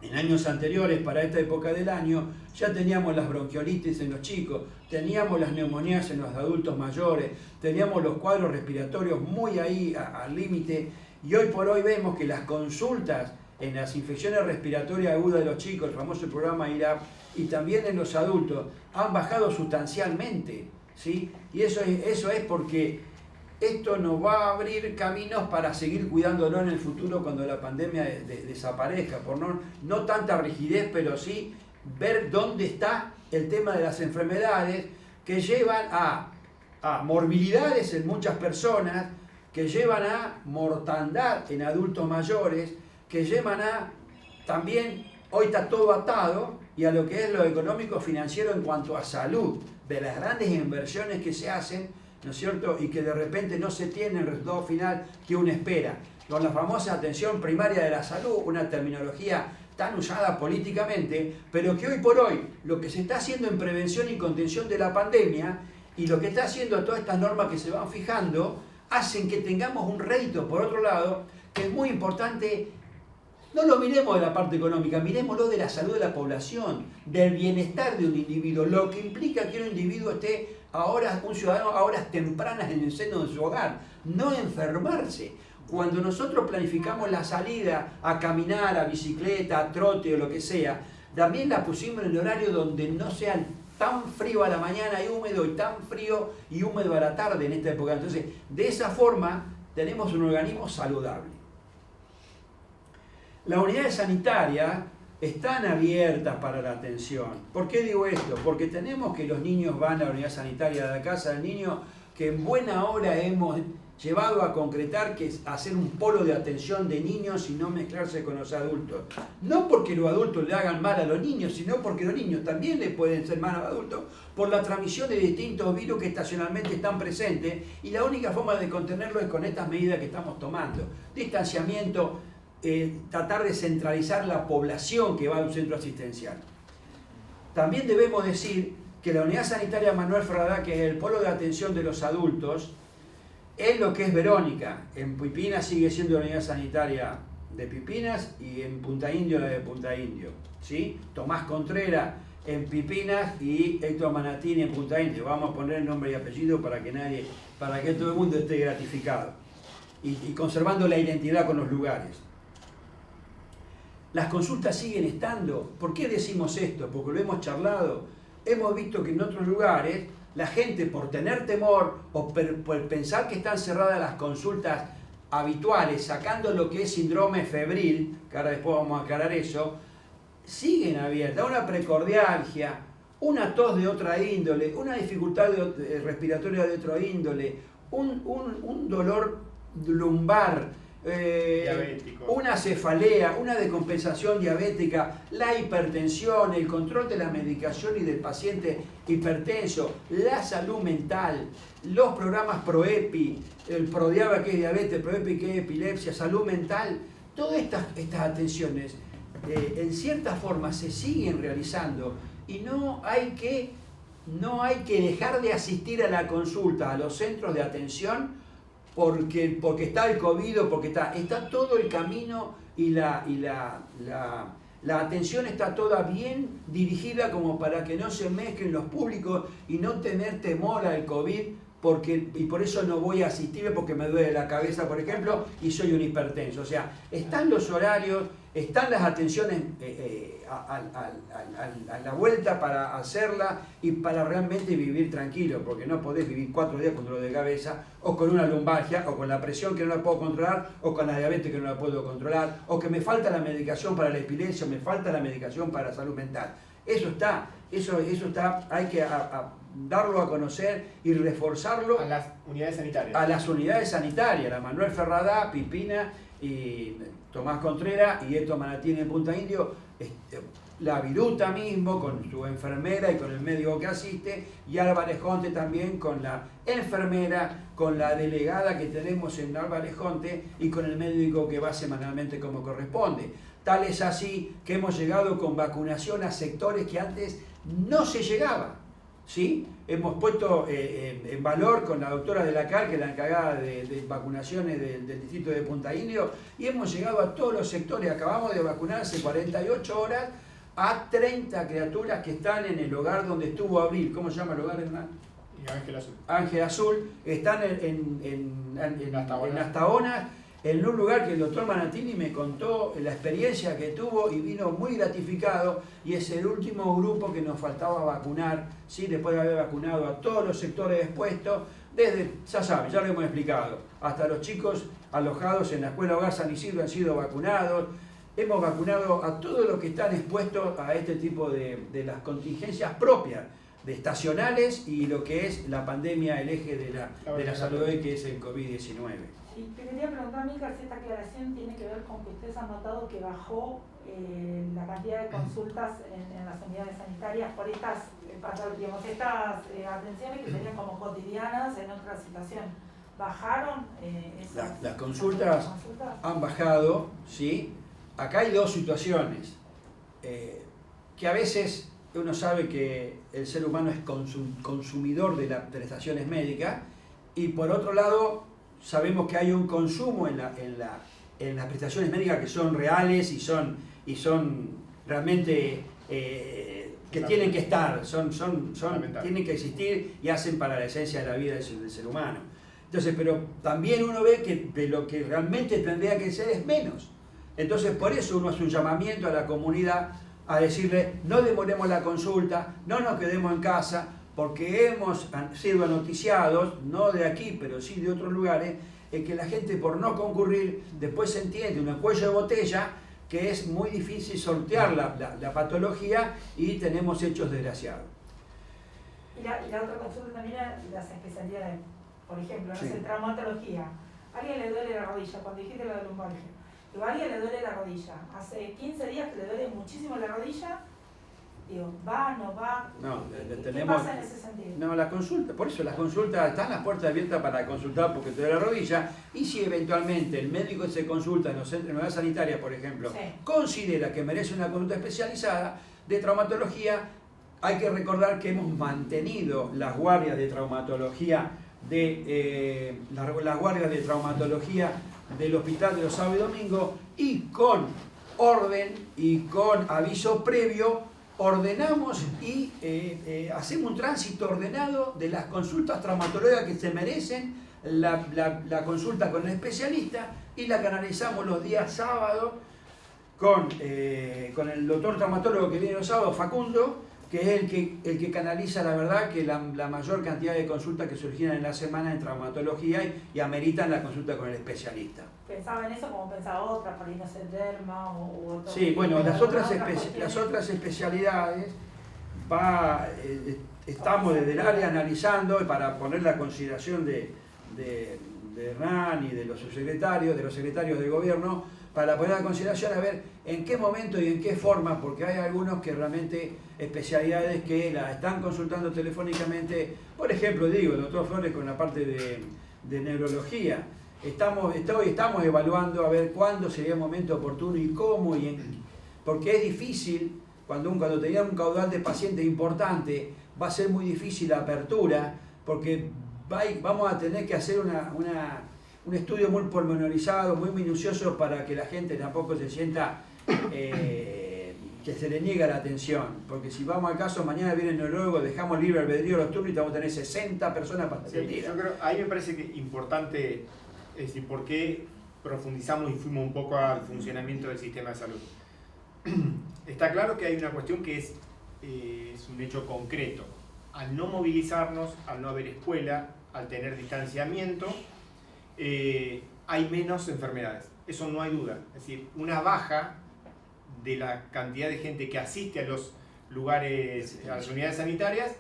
En años anteriores, para esta época del año, ya teníamos las bronquiolitis en los chicos, teníamos las neumonías en los adultos mayores, teníamos los cuadros respiratorios muy ahí al límite, y hoy por hoy vemos que las consultas en las infecciones respiratorias agudas de los chicos, el famoso programa IRAP, y también en los adultos, han bajado sustancialmente, ¿sí? Y eso es porque esto nos va a abrir caminos para seguir cuidándonos en el futuro cuando la pandemia desaparezca, por no tanta rigidez, pero sí ver dónde está el tema de las enfermedades que llevan a morbilidades en muchas personas, que llevan a mortandad en adultos mayores, que llevan a también, hoy está todo atado, y a lo que es lo económico financiero en cuanto a salud, de las grandes inversiones que se hacen, ¿no es cierto? Y que de repente no se tiene el resultado final que uno espera. Con la famosa atención primaria de la salud, una terminología tan usada políticamente, pero que hoy por hoy lo que se está haciendo en prevención y contención de la pandemia y lo que está haciendo todas estas normas que se van fijando, hacen que tengamos un rédito, por otro lado, que es muy importante. No lo miremos de la parte económica, miremoslo de la salud de la población, del bienestar de un individuo, lo que implica que un individuo esté un ciudadano a horas tempranas en el seno de su hogar, no enfermarse. Cuando nosotros planificamos la salida a caminar, a bicicleta, a trote o lo que sea, también la pusimos en el horario donde no sea tan frío a la mañana y húmedo, y tan frío y húmedo a la tarde en esta época. Entonces, de esa forma tenemos un organismo saludable. Las unidades sanitarias están abiertas para la atención. ¿Por qué digo esto? Porque tenemos que los niños van a la unidad sanitaria de la casa del niño, que en buena hora hemos llevado a concretar que es hacer un polo de atención de niños y no mezclarse con los adultos. No porque los adultos le hagan mal a los niños, sino porque los niños también le pueden ser mal a los adultos por la transmisión de distintos virus que estacionalmente están presentes, y la única forma de contenerlo es con estas medidas que estamos tomando. Distanciamiento, tratar de centralizar la población que va a un centro asistencial. También debemos decir que la unidad sanitaria Manuel Ferrada, que es el polo de atención de los adultos, es lo que es Verónica. En Pipinas sigue siendo la unidad sanitaria de Pipinas, y en Punta Indio la de Punta Indio, ¿sí? Tomás Contreras en Pipinas y Héctor Manatini en Punta Indio. Vamos a poner el nombre y apellido para que todo el mundo esté gratificado y conservando la identidad con los lugares. Las consultas siguen estando. ¿Por qué decimos esto? Porque lo hemos charlado. Hemos visto que en otros lugares la gente, por tener temor o por pensar que están cerradas las consultas habituales, sacando lo que es síndrome febril, que ahora después vamos a aclarar eso, siguen abiertas. Una precordialgia, una tos de otra índole, una dificultad respiratoria de otra índole, un dolor lumbar, una cefalea, una descompensación diabética, la hipertensión, el control de la medicación y del paciente hipertenso, la salud mental, los programas ProEpi, el ProDiaba que es diabetes, ProEpi que es epilepsia, salud mental, todas estas atenciones en cierta forma se siguen realizando, y no hay que no hay que dejar de asistir a la consulta, a los centros de atención, porque está el COVID o porque está todo el camino y la atención está toda bien dirigida como para que no se mezclen los públicos y no tener temor al COVID, y por eso no voy a asistir porque me duele la cabeza, por ejemplo, y soy un hipertenso. O sea, están los horarios, están las atenciones a la vuelta para hacerla y para realmente vivir tranquilo, porque no podés vivir 4 días con dolor de cabeza, o con una lumbalgia, o con la presión que no la puedo controlar, o con la diabetes que no la puedo controlar, o que me falta la medicación para la epilepsia, o me falta la medicación para la salud mental. Eso está, hay que darlo a conocer y reforzarlo a las unidades sanitarias. A las unidades sanitarias, la Manuel Ferrada, Pipina y Tomás Contreras y Eto Manatini en Punta Indio, la Viruta mismo con su enfermera y con el médico que asiste, y Álvarez Jonte también con la enfermera, con la delegada que tenemos en Álvarez Jonte y con el médico que va semanalmente como corresponde. Tal es así que hemos llegado con vacunación a sectores que antes no se llegaba. ¿Sí? Hemos puesto en valor con la doctora de la CAR, que es la encargada de vacunaciones del distrito de Punta Indio, y hemos llegado a todos los sectores. Acabamos de vacunar hace 48 horas a 30 criaturas que están en el hogar donde estuvo Abril. ¿Cómo se llama el hogar, Hernán? Ángel Azul. Ángel Azul. Están en Astaonas, en un lugar que el doctor Manatini me contó la experiencia que tuvo y vino muy gratificado, y es el último grupo que nos faltaba vacunar, ¿sí? Después de haber vacunado a todos los sectores expuestos, desde, ya saben, ya lo hemos explicado, hasta los chicos alojados en la Escuela Hogar San Isidro han sido vacunados. Hemos vacunado a todos los que están expuestos a este tipo de las contingencias propias, de estacionales, y lo que es la pandemia, el eje de la salud hoy, que es el COVID-19. Y te quería preguntar, Mica, si esta aclaración tiene que ver con que ustedes han notado que bajó la cantidad de consultas en las unidades sanitarias por estas atenciones que serían como cotidianas en otra situación. ¿Bajaron las consultas? Han bajado, ¿sí? Acá hay dos situaciones, que a veces uno sabe que el ser humano es consumidor de las prestaciones médicas, y por otro lado sabemos que hay un consumo en las prestaciones médicas que son reales y son realmente que tienen que estar, tienen que existir y hacen para la esencia de la vida del ser humano. Entonces, pero también uno ve que de lo que realmente tendría que ser es menos. Entonces, por eso uno hace un llamamiento a la comunidad a decirle: no demoremos la consulta, no nos quedemos en casa, porque hemos sido noticiados, no de aquí, pero sí de otros lugares, en que la gente, por no concurrir, después se entiende un cuello de botella, que es muy difícil sortear la patología, y tenemos hechos desgraciados. Y la otra consulta también era las especialidades. Por ejemplo, no sé, traumatología. A alguien le duele la rodilla, cuando dijiste lo de lumbalgia. Pero a alguien le duele la rodilla. Hace 15 días que le duele muchísimo la rodilla. Digo, ¿va, no va? No, ¿Qué pasa en ese sentido? No, la consulta, por eso las consultas, están las puertas abiertas para consultar porque te duele la rodilla, y si eventualmente el médico que se consulta en los centros de unidad sanitaria, por ejemplo, sí, considera que merece una consulta especializada de traumatología, hay que recordar que hemos mantenido las guardias de traumatología las guardias de traumatología del hospital de los sábados y domingos, y con orden y con aviso previo ordenamos y hacemos un tránsito ordenado de las consultas traumatológicas que se merecen, la consulta con el especialista, y la canalizamos los días sábados con el doctor traumatólogo que viene los sábados, Facundo, que es el que canaliza, la verdad, que la mayor cantidad de consultas que surgieron en la semana en traumatología y ameritan la consulta con el especialista. ¿Pensaba en eso como pensaba otra, por ahí no sé, derma o otro? Sí, bueno, las otras especialidades estamos desde el área analizando, para poner la consideración de Hernán y de los subsecretarios, de los secretarios de gobierno, para poner a consideración a ver en qué momento y en qué forma, porque hay algunos que realmente, especialidades que la están consultando telefónicamente. Por ejemplo, digo, el doctor Flores con la parte de neurología. Hoy estamos evaluando a ver cuándo sería el momento oportuno y cómo, porque es difícil cuando tengamos un caudal de pacientes importante, va a ser muy difícil la apertura, porque vamos a tener que hacer un estudio muy pormenorizado, muy minucioso, para que la gente tampoco se sienta que se le niega la atención. Porque si vamos al caso, mañana viene el neurólogo, dejamos libre albedrío los turnos y vamos a tener 60 personas para atender. Yo creo, ahí me parece que importante, es decir, por qué profundizamos y fuimos un poco al funcionamiento del sistema de salud. Está claro que hay una cuestión que es un hecho concreto. Al no movilizarnos, al no haber escuela, al tener distanciamiento, hay menos enfermedades. Eso no hay duda. Es decir, una baja de la cantidad de gente que asiste a los lugares, a las unidades sanitarias,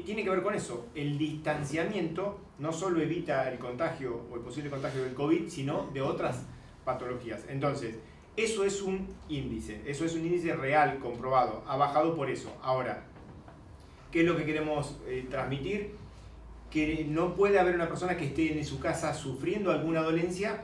tiene que ver con eso. El distanciamiento no solo evita el contagio o el posible contagio del COVID, sino de otras patologías. Entonces, eso es un índice real, comprobado, ha bajado por eso. Ahora, ¿qué es lo que queremos transmitir? Que no puede haber una persona que esté en su casa sufriendo alguna dolencia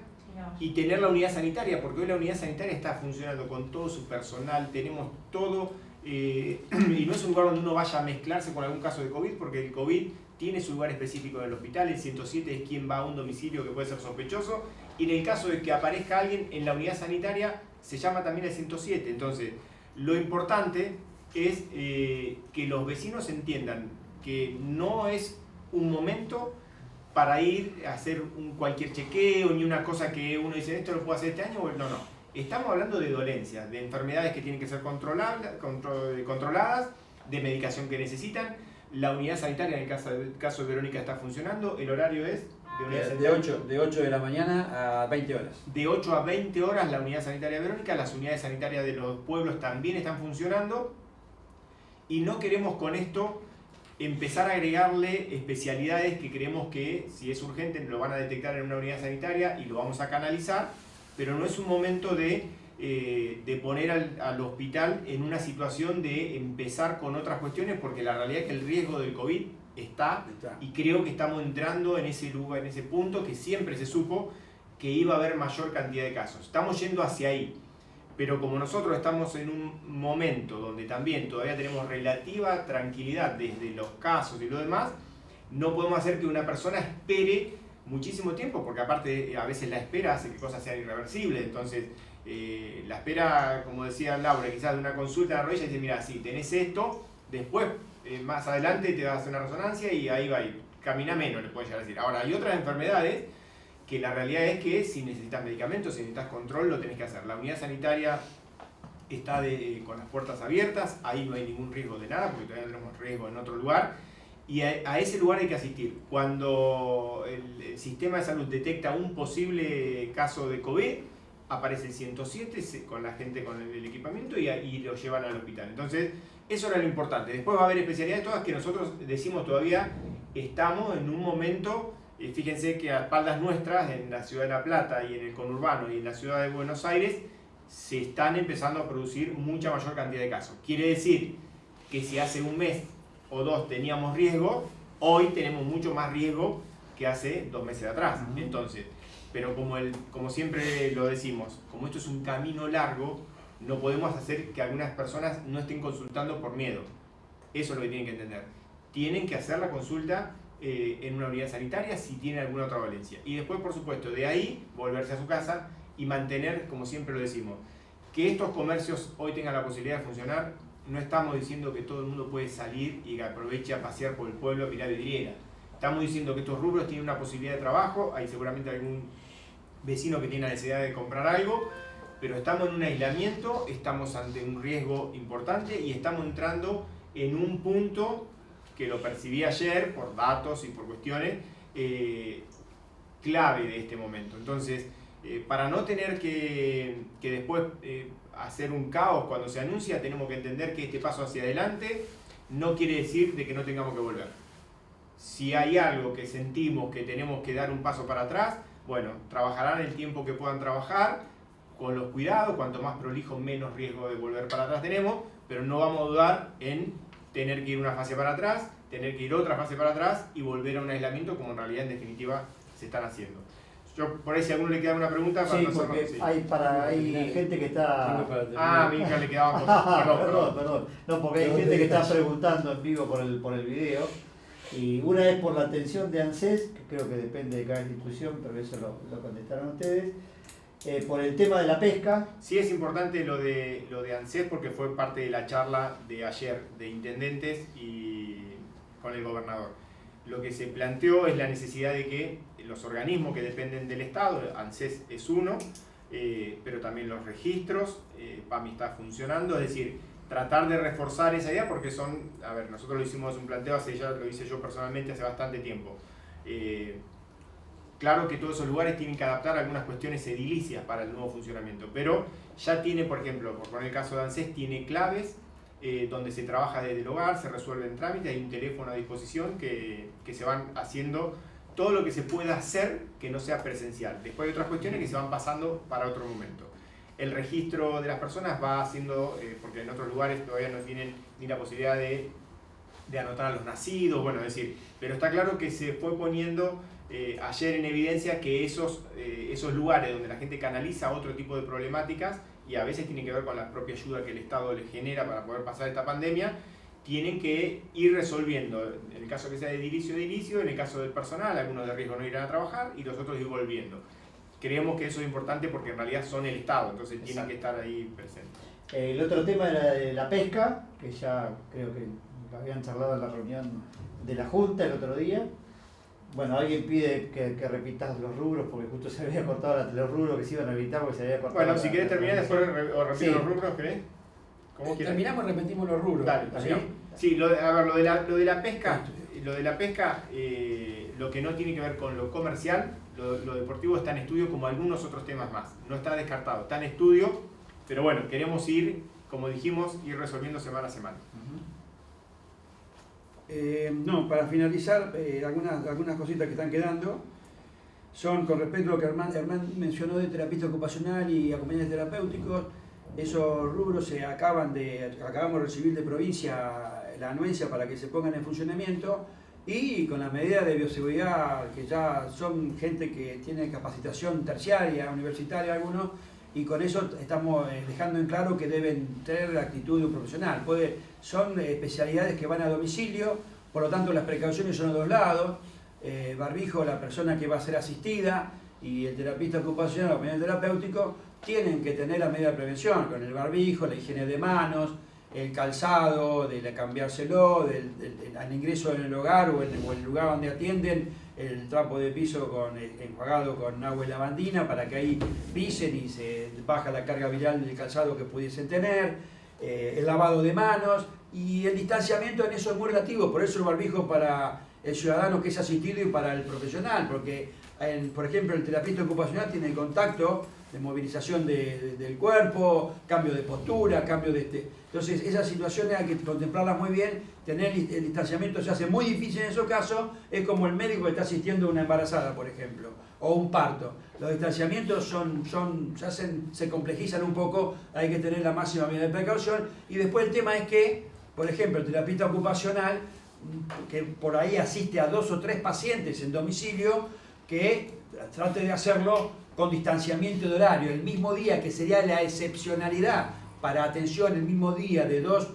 y tener la unidad sanitaria, porque hoy la unidad sanitaria está funcionando con todo su personal, tenemos todo, y no es un lugar donde uno vaya a mezclarse con algún caso de COVID, porque el COVID tiene su lugar específico en el hospital. El 107 es quien va a un domicilio que puede ser sospechoso, y en el caso de que aparezca alguien en la unidad sanitaria, se llama también el 107. Entonces, lo importante es que los vecinos entiendan que no es un momento para ir a hacer cualquier chequeo, ni una cosa que uno dice, esto lo puedo hacer este año, no. Estamos hablando de dolencias, de enfermedades que tienen que ser controladas, de medicación que necesitan. La unidad sanitaria, en el caso de Verónica, está funcionando. El horario es de 8 de la mañana a 20 horas. De 8 a 20 horas la unidad sanitaria de Verónica. Las unidades sanitarias de los pueblos también están funcionando. Y no queremos con esto empezar a agregarle especialidades que creemos que, si es urgente, lo van a detectar en una unidad sanitaria y lo vamos a canalizar, pero no es un momento de poner al hospital en una situación de empezar con otras cuestiones, porque la realidad es que el riesgo del COVID está, y creo que estamos entrando en ese lugar, en ese punto que siempre se supo que iba a haber mayor cantidad de casos. Estamos yendo hacia ahí. Pero como nosotros estamos en un momento donde también todavía tenemos relativa tranquilidad desde los casos y lo demás, no podemos hacer que una persona espere muchísimo tiempo, porque aparte a veces la espera hace que cosas sean irreversibles. Entonces, la espera, como decía Laura, quizás de una consulta de la rodilla, dice, mira, si tenés esto, después, más adelante te vas a hacer una resonancia y ahí va a ir. Camina menos, le puedes llegar a decir. Ahora, hay otras enfermedades que la realidad es que si necesitas medicamentos, si necesitas control, lo tenés que hacer. La unidad sanitaria está con las puertas abiertas, ahí no hay ningún riesgo de nada, porque todavía no tenemos riesgo en otro lugar, y a ese lugar hay que asistir. Cuando el sistema de salud detecta un posible caso de COVID, aparece el 107 con la gente con el equipamiento y lo llevan al hospital. Entonces, eso era lo importante. Después va a haber especialidades todas que nosotros decimos todavía estamos en un momento. Fíjense que a espaldas nuestras, en la ciudad de La Plata y en el conurbano y en la ciudad de Buenos Aires, se están empezando a producir mucha mayor cantidad de casos. Quiere decir que si hace un mes o dos teníamos riesgo, hoy tenemos mucho más riesgo que hace 2 meses atrás. Entonces, pero como siempre lo decimos, como esto es un camino largo, no podemos hacer que algunas personas no estén consultando por miedo. Eso es lo que tienen que entender. Tienen que hacer la consulta en una unidad sanitaria si tiene alguna otra dolencia. Y después, por supuesto, de ahí volverse a su casa y mantener, como siempre lo decimos, que estos comercios hoy tengan la posibilidad de funcionar. No estamos diciendo que todo el mundo puede salir y que aproveche a pasear por el pueblo a mirar vidriera. Estamos diciendo que estos rubros tienen una posibilidad de trabajo. Hay seguramente algún vecino que tiene la necesidad de comprar algo, pero estamos en un aislamiento, estamos ante un riesgo importante y estamos entrando en un punto que lo percibí ayer por datos y por cuestiones clave de este momento. Entonces, para no tener que después hacer un caos cuando se anuncia, tenemos que entender que este paso hacia adelante no quiere decir de que no tengamos que volver. Si hay algo que sentimos que tenemos que dar un paso para atrás, bueno, trabajarán el tiempo que puedan trabajar, con los cuidados, cuanto más prolijo, menos riesgo de volver para atrás tenemos, pero no vamos a dudar en tener que ir una fase para atrás, tener que ir otra fase para atrás y volver a un aislamiento como en realidad en definitiva se están haciendo. Yo por ahí si a alguno le queda una pregunta para Sí, no porque sí. hay gente que está... Ah, a mi hija le quedaban cosas. Perdón. No, porque hay gente que está preguntando en vivo por el video. Y una es por la atención de ANSES, que creo que depende de cada institución, pero eso lo contestaron ustedes. Por el tema de la pesca. Sí es importante lo de ANSES porque fue parte de la charla de ayer de intendentes y con el gobernador. Lo que se planteó es la necesidad de que los organismos que dependen del Estado, ANSES es uno, pero también los registros, PAMI está funcionando, es decir, tratar de reforzar esa idea porque nosotros lo hicimos un planteo, lo hice yo personalmente hace bastante tiempo. Claro que todos esos lugares tienen que adaptar algunas cuestiones edilicias para el nuevo funcionamiento, pero ya tiene, por ejemplo, por poner el caso de ANSES, tiene claves donde se trabaja desde el hogar, se resuelven trámites, hay un teléfono a disposición que se van haciendo todo lo que se pueda hacer que no sea presencial. Después hay otras cuestiones que se van pasando para otro momento. El registro de las personas va haciendo, porque en otros lugares todavía no tienen ni la posibilidad de anotar a los nacidos, bueno, es decir, pero está claro que se fue poniendo ayer en evidencia que esos lugares donde la gente canaliza otro tipo de problemáticas y a veces tienen que ver con la propia ayuda que el Estado les genera para poder pasar esta pandemia, tienen que ir resolviendo, en el caso que sea de edilicio, en el caso del personal, algunos de riesgo no irán a trabajar y los otros ir volviendo. Creemos que eso es importante porque en realidad son el Estado, entonces tienen que estar ahí presentes. El otro tema era de la pesca, que ya creo que lo habían charlado en la reunión de la Junta el otro día. Bueno, alguien pide que repitas los rubros porque justo se había cortado los rubros que se iban a evitar porque se había cortado. Bueno, si querés terminar después o repito los rubros, ¿querés? ¿Cómo terminamos y repetimos los rubros? Dale, ¿sí? Lo de la pesca, lo que no tiene que ver con lo comercial, lo deportivo está en estudio como algunos otros temas más. No está descartado, está en estudio, pero bueno, queremos ir, como dijimos, ir resolviendo semana a semana. Para finalizar, algunas cositas que están quedando son con respecto a lo que Hernán mencionó de terapista ocupacional y acompañantes terapéuticos. Esos rubros acabamos de recibir de provincia la anuencia para que se pongan en funcionamiento y con las medidas de bioseguridad que ya son gente que tiene capacitación terciaria, universitaria algunos, y con eso estamos dejando en claro que deben tener la actitud de un profesional. Son especialidades que van a domicilio, por lo tanto las precauciones son a dos lados. Barbijo, la persona que va a ser asistida, y el terapista ocupacional o el terapéutico tienen que tener la medida de prevención, con el barbijo, la higiene de manos, el calzado, de cambiárselo, al ingreso en el hogar o en el lugar donde atienden, el trapo de piso enjuagado con agua y lavandina para que ahí pisen y se baja la carga viral del calzado que pudiesen tener, el lavado de manos y el distanciamiento en eso es muy relativo, por eso el barbijo para el ciudadano que es asistido y para el profesional, porque por ejemplo el terapista ocupacional tiene contacto de movilización del cuerpo, cambio de postura, Entonces esas situaciones hay que contemplarlas muy bien, tener el distanciamiento se hace muy difícil en esos casos, es como el médico que está asistiendo a una embarazada, por ejemplo, o un parto. Los distanciamientos se complejizan un poco, hay que tener la máxima medida de precaución, y después el tema es que, por ejemplo, el terapista ocupacional, que por ahí asiste a 2 o 3 pacientes en domicilio, que trate de hacerlo con distanciamiento de horario, el mismo día, que sería la excepcionalidad para atención el mismo día de dos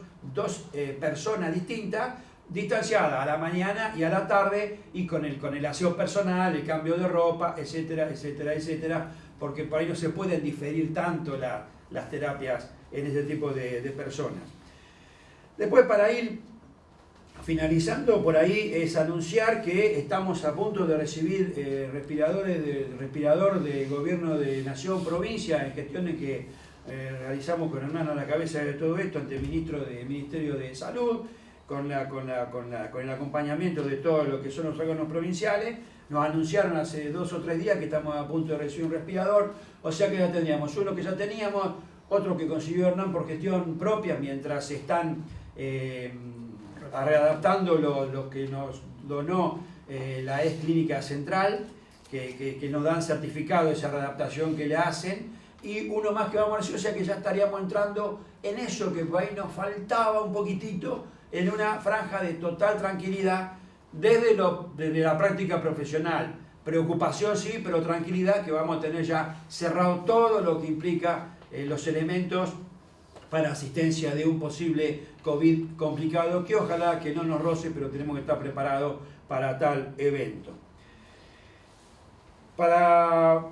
personas distintas, distanciadas a la mañana y a la tarde, y con el aseo personal, el cambio de ropa, etcétera, etcétera, etcétera, porque por ahí no se pueden diferir tanto las terapias en ese tipo de personas. Después, para ir finalizando por ahí, es anunciar que estamos a punto de recibir respirador del gobierno de Nación, provincia, en gestiones que realizamos con Hernán a la cabeza de todo esto ante el Ministerio de Salud, con el acompañamiento de todo lo que son los órganos provinciales. Nos anunciaron hace 2 o 3 días que estamos a punto de recibir un respirador, o sea que ya tendríamos uno que ya teníamos, otro que consiguió Hernán por gestión propia, mientras están readaptando lo que nos donó la ES Clínica Central, que nos dan certificado de esa readaptación que le hacen, y uno más que vamos a recibir, o sea que ya estaríamos entrando en eso que por ahí nos faltaba un poquitito, en una franja de total tranquilidad desde la práctica profesional, Preocupación sí, pero tranquilidad que vamos a tener ya cerrado todo lo que implica los elementos para asistencia de un posible COVID complicado, que ojalá que no nos roce, pero tenemos que estar preparados para tal evento. Para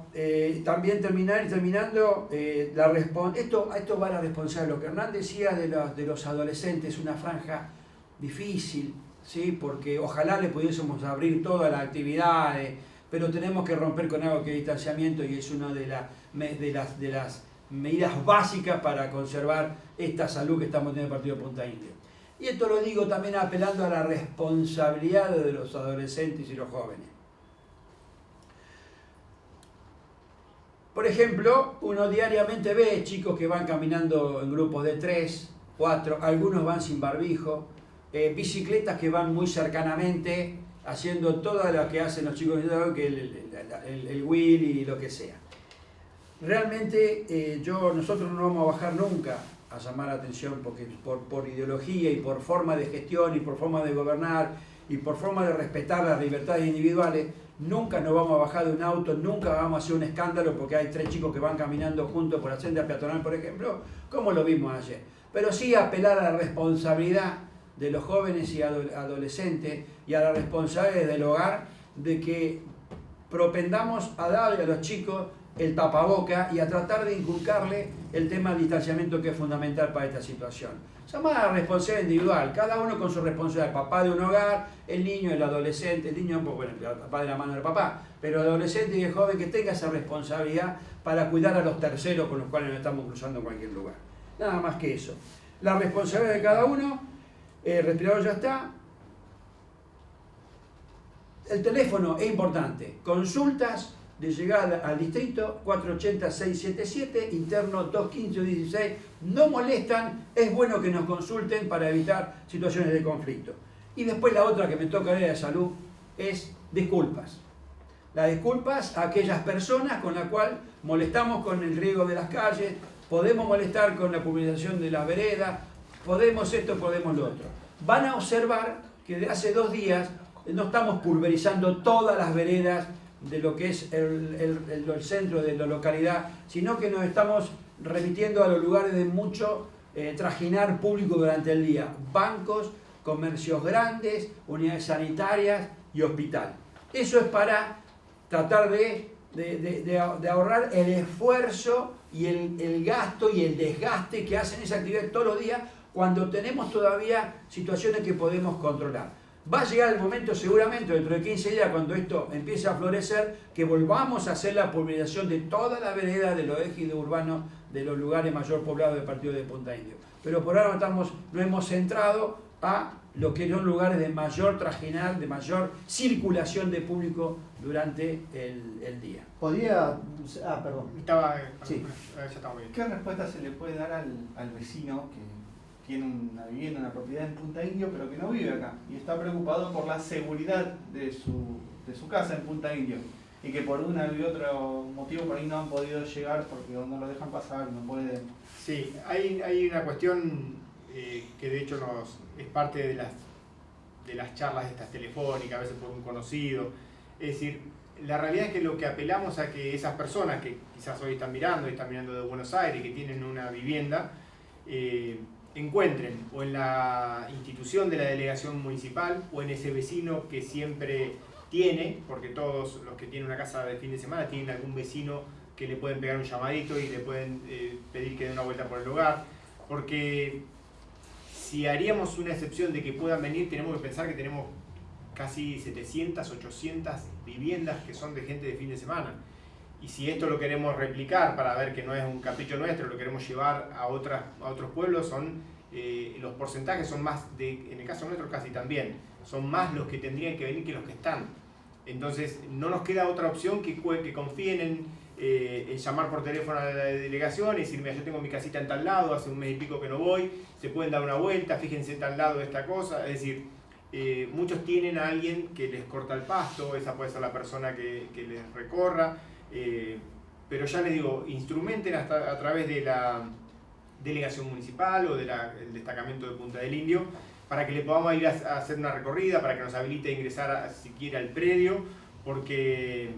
también terminando, esto va a la responsabilidad. Lo que Hernán decía de los adolescentes, una franja difícil, ¿sí? Porque ojalá le pudiésemos abrir todas las actividades, pero tenemos que romper con algo que es distanciamiento y es una de las medidas básicas para conservar esta salud que estamos teniendo en el partido de Punta Indio. Y esto lo digo también apelando a la responsabilidad de los adolescentes y los jóvenes. Por ejemplo, uno diariamente ve chicos que van caminando en grupos de 3, 4, algunos van sin barbijo, bicicletas que van muy cercanamente, haciendo todo lo que hacen los chicos, que el wheel y lo que sea. Realmente nosotros no vamos a bajar nunca a llamar la atención porque por ideología y por forma de gestión y por forma de gobernar y por forma de respetar las libertades individuales, nunca nos vamos a bajar de un auto, nunca vamos a hacer un escándalo porque hay 3 chicos que van caminando juntos por la senda peatonal, por ejemplo, como lo vimos ayer. Pero sí apelar a la responsabilidad de los jóvenes y adolescentes y a la responsabilidad del hogar de que propendamos a darle a los chicos el tapaboca y a tratar de inculcarle el tema del distanciamiento que es fundamental para esta situación. Llamar a la responsabilidad individual, cada uno con su responsabilidad, el papá de un hogar, el niño, el adolescente, el niño, bueno, el papá de la mano del papá, pero el adolescente y el joven que tenga esa responsabilidad para cuidar a los terceros con los cuales nos estamos cruzando en cualquier lugar. Nada más que eso. La responsabilidad de cada uno, el respirador ya está. El teléfono es importante, consultas de llegada al distrito 480-677, interno 215-16, no molestan, es bueno que nos consulten para evitar situaciones de conflicto. Y después la otra que me toca de salud es disculpas. Las disculpas a aquellas personas con las cuales molestamos con el riego de las calles, podemos molestar con la pulverización de las veredas, podemos esto, podemos lo otro. Van a observar que de hace 2 días no estamos pulverizando todas las veredas de lo que es el centro de la localidad, sino que nos estamos remitiendo a los lugares de mucho trajinar público durante el día. Bancos, comercios grandes, unidades sanitarias y hospital. Eso es para tratar de ahorrar el esfuerzo y el gasto y el desgaste que hacen esa actividad todos los días cuando tenemos todavía situaciones que podemos controlar. Va a llegar el momento seguramente dentro de 15 días cuando esto empiece a florecer que volvamos a hacer la pulverización de toda la vereda de los ejidos urbanos de los lugares mayor poblados del partido de Punta Indio. Pero por ahora no hemos centrado a lo que son lugares de mayor trajinar, de mayor circulación de público durante el día. Perdón. Sí. Ya estamos bien. ¿Qué respuesta se le puede dar al vecino que tiene una vivienda, una propiedad en Punta Indio, pero que no vive acá y está preocupado por la seguridad de su casa en Punta Indio y que por uno y otro motivo por ahí no han podido llegar porque no lo dejan pasar, no pueden? Sí, hay una cuestión que de hecho es parte de las charlas estas telefónicas, a veces por un conocido. Es decir, la realidad es que lo que apelamos a que esas personas que quizás hoy están mirando de Buenos Aires, que tienen una vivienda, encuentren o en la institución de la delegación municipal o en ese vecino que siempre tiene, porque todos los que tienen una casa de fin de semana tienen algún vecino que le pueden pegar un llamadito y le pueden pedir que dé una vuelta por el lugar, porque si haríamos una excepción de que puedan venir, tenemos que pensar que tenemos casi 700, 800 viviendas que son de gente de fin de semana. Y si esto lo queremos replicar para ver que no es un capricho nuestro, lo queremos llevar a otros pueblos, los porcentajes son más, en el caso nuestro casi también, son más los que tendrían que venir que los que están. Entonces no nos queda otra opción que confíen en llamar por teléfono a la delegación y decir, mira, yo tengo mi casita en tal lado, hace un mes y pico que no voy, se pueden dar una vuelta, fíjense en tal lado de esta cosa. Es decir, muchos tienen a alguien que les corta el pasto, esa puede ser la persona que les recorra. Pero ya les digo, instrumenten a través de la delegación municipal o del destacamento de Punta del Indio para que le podamos ir a hacer una recorrida, para que nos habilite a ingresar siquiera al predio porque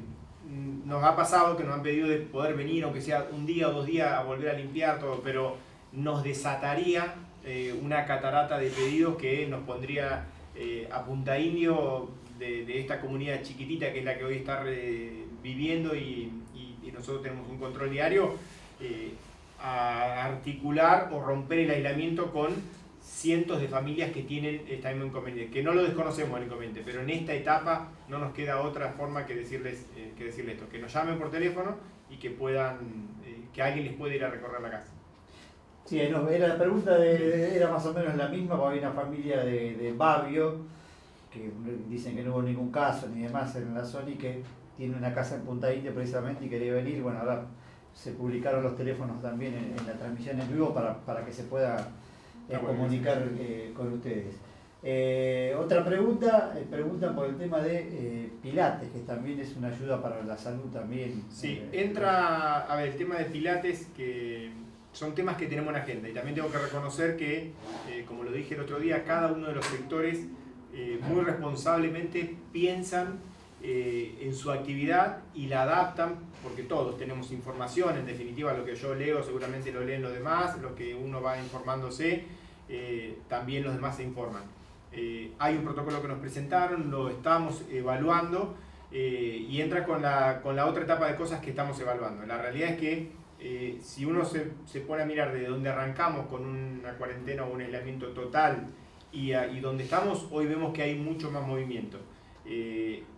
nos ha pasado que nos han pedido de poder venir, aunque sea un día o 2 días, a volver a limpiar todo, pero nos desataría una catarata de pedidos que nos pondría a punta indio de esta comunidad chiquitita que es la que hoy está viviendo y nosotros tenemos un control diario, a articular o romper el aislamiento con cientos de familias que tienen este mismo inconveniente, que no lo desconocemos el inconveniente, pero en esta etapa no nos queda otra forma que decirles esto, que nos llamen por teléfono y que puedan, que alguien les pueda ir a recorrer la casa. Sí, no, era la pregunta era más o menos la misma, porque hay una familia de Babio, que dicen que no hubo ningún caso ni demás en la zona y que tiene una casa en Punta India precisamente y quería venir. Bueno, ahora se publicaron los teléfonos también en la transmisión en vivo para que se pueda comunicar con ustedes. Otra pregunta, preguntan por el tema de Pilates, que también es una ayuda para la salud también. Sí, entra, a ver, el tema de Pilates, que son temas que tenemos en agenda, y también tengo que reconocer que, como lo dije el otro día, cada uno de los sectores muy responsablemente piensan en su actividad y la adaptan, porque todos tenemos información, en definitiva lo que yo leo seguramente lo leen los demás, lo que uno va informándose, también los demás se informan. Hay un protocolo que nos presentaron, lo estamos evaluando y entra con la otra etapa de cosas que estamos evaluando. La realidad es que si uno se pone a mirar de dónde arrancamos con una cuarentena o un aislamiento total y donde estamos, hoy vemos que hay mucho más movimiento.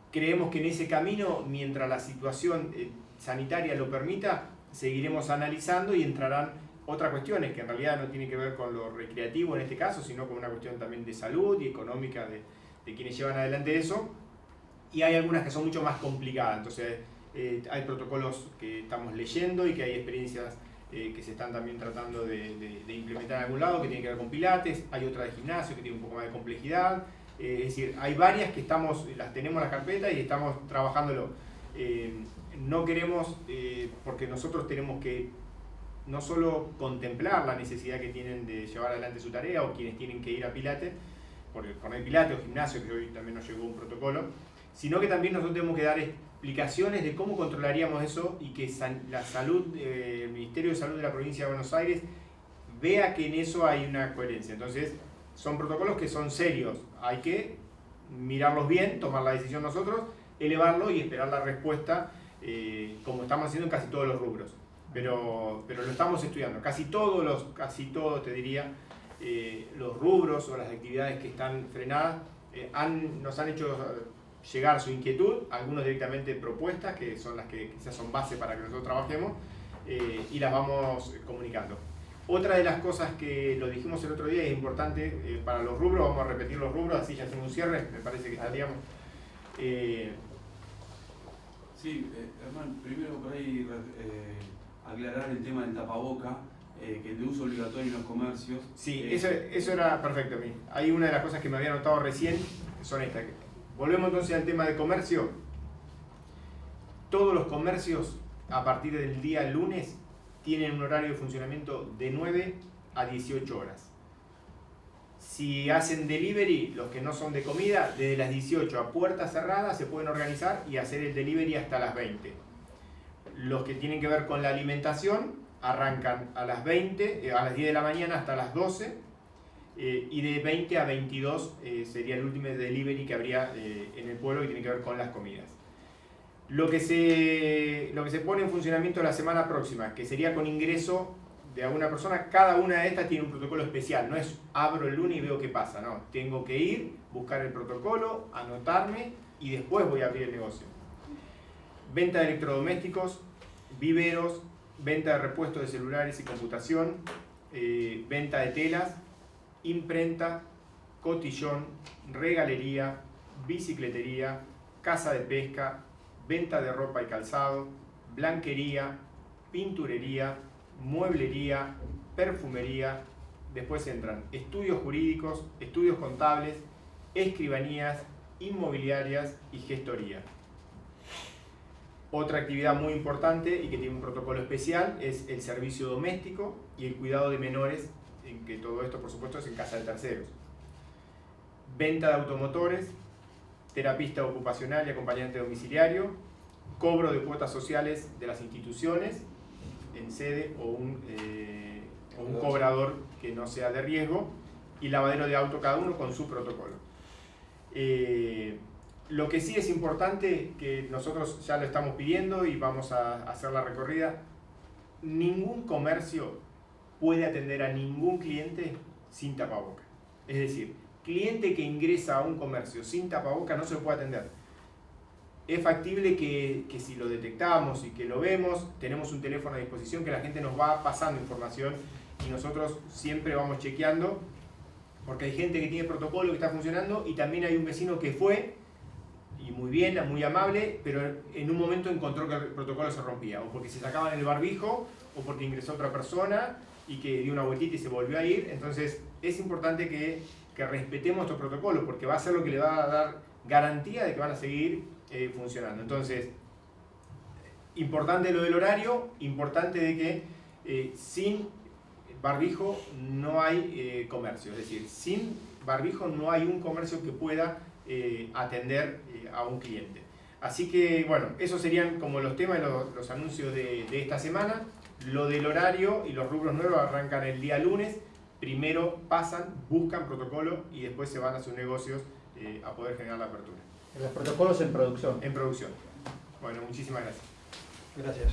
Creemos que en ese camino, mientras la situación sanitaria lo permita, seguiremos analizando y entrarán otras cuestiones que en realidad no tienen que ver con lo recreativo en este caso, sino con una cuestión también de salud y económica de quienes llevan adelante eso. Y hay algunas que son mucho más complicadas, entonces hay protocolos que estamos leyendo y que hay experiencias que se están también tratando de implementar en algún lado, que tienen que ver con pilates, hay otra de gimnasio que tiene un poco más de complejidad, es decir, hay varias que las tenemos en la carpeta y estamos trabajándolo. No queremos, porque nosotros tenemos que no solo contemplar la necesidad que tienen de llevar adelante su tarea o quienes tienen que ir a pilates, por el pilates o gimnasio, que hoy también nos llegó un protocolo, sino que también nosotros tenemos que dar explicaciones de cómo controlaríamos eso y que la salud, el Ministerio de Salud de la Provincia de Buenos Aires vea que en eso hay una coherencia. Entonces, son protocolos que son serios, hay que mirarlos bien, tomar la decisión nosotros, elevarlo y esperar la respuesta, como estamos haciendo en casi todos los rubros. Pero lo estamos estudiando, casi todos te diría, los rubros o las actividades que están frenadas nos han hecho llegar su inquietud, algunos directamente propuestas, que son las que quizás son base para que nosotros trabajemos, y las vamos comunicando. Otra de las cosas que lo dijimos el otro día es importante para los rubros, vamos a repetir los rubros, así ya hacemos un cierre, me parece que estaríamos. Sí, Hernán, primero por ahí aclarar el tema del tapaboca, que es de uso obligatorio en los comercios. Sí, eso era perfecto a mí. Hay una de las cosas que me había notado recién, son estas. Volvemos entonces al tema de comercio. Todos los comercios a partir del día lunes tienen un horario de funcionamiento de 9 a 18 horas. Si hacen delivery, los que no son de comida, desde las 18 a puertas cerradas se pueden organizar y hacer el delivery hasta las 20. Los que tienen que ver con la alimentación arrancan a las 20, a las 10 de la mañana hasta las 12, y de 20 a 22 sería el último delivery que habría en el pueblo que tiene que ver con las comidas. Lo que se pone en funcionamiento la semana próxima, que sería con ingreso de alguna persona, cada una de estas tiene un protocolo especial, no es abro el lunes y veo qué pasa, no, tengo que ir, buscar el protocolo, anotarme y después voy a abrir el negocio. Venta de electrodomésticos, viveros, venta de repuestos de celulares y computación, venta de telas, imprenta, cotillón, regalería, bicicletería, casa de pesca, venta de ropa y calzado, blanquería, pinturería, mueblería, perfumería. Después entran estudios jurídicos, estudios contables, escribanías, inmobiliarias y gestoría. Otra actividad muy importante y que tiene un protocolo especial es el servicio doméstico y el cuidado de menores, en que todo esto por supuesto es en casa de terceros. Venta de automotores, terapista ocupacional y acompañante domiciliario, cobro de cuotas sociales de las instituciones en sede o un cobrador que no sea de riesgo, y lavadero de auto cada uno con su protocolo. Lo que sí es importante, que nosotros ya lo estamos pidiendo y vamos a hacer la recorrida, ningún comercio puede atender a ningún cliente sin tapaboca. Es decir, cliente que ingresa a un comercio sin tapaboca no se lo puede atender. Es factible que si lo detectamos y que lo vemos, tenemos un teléfono a disposición que la gente nos va pasando información y nosotros siempre vamos chequeando, porque hay gente que tiene protocolo que está funcionando y también hay un vecino que fue, y muy bien, muy amable, pero en un momento encontró que el protocolo se rompía, o porque se sacaban el barbijo, o porque ingresó otra persona y que dio una vueltita y se volvió a ir. Entonces es importante que respetemos estos protocolos, porque va a ser lo que le va a dar garantía de que van a seguir funcionando. Entonces, importante lo del horario, importante de que sin barbijo no hay comercio, es decir, sin barbijo no hay un comercio que pueda atender a un cliente. Así que bueno, esos serían como los temas, los anuncios de esta semana. Lo del horario y los rubros nuevos arrancan el día lunes. Primero pasan, buscan protocolo y después se van a sus negocios a poder generar la apertura. Los protocolos en producción. En producción. Bueno, muchísimas gracias. Gracias.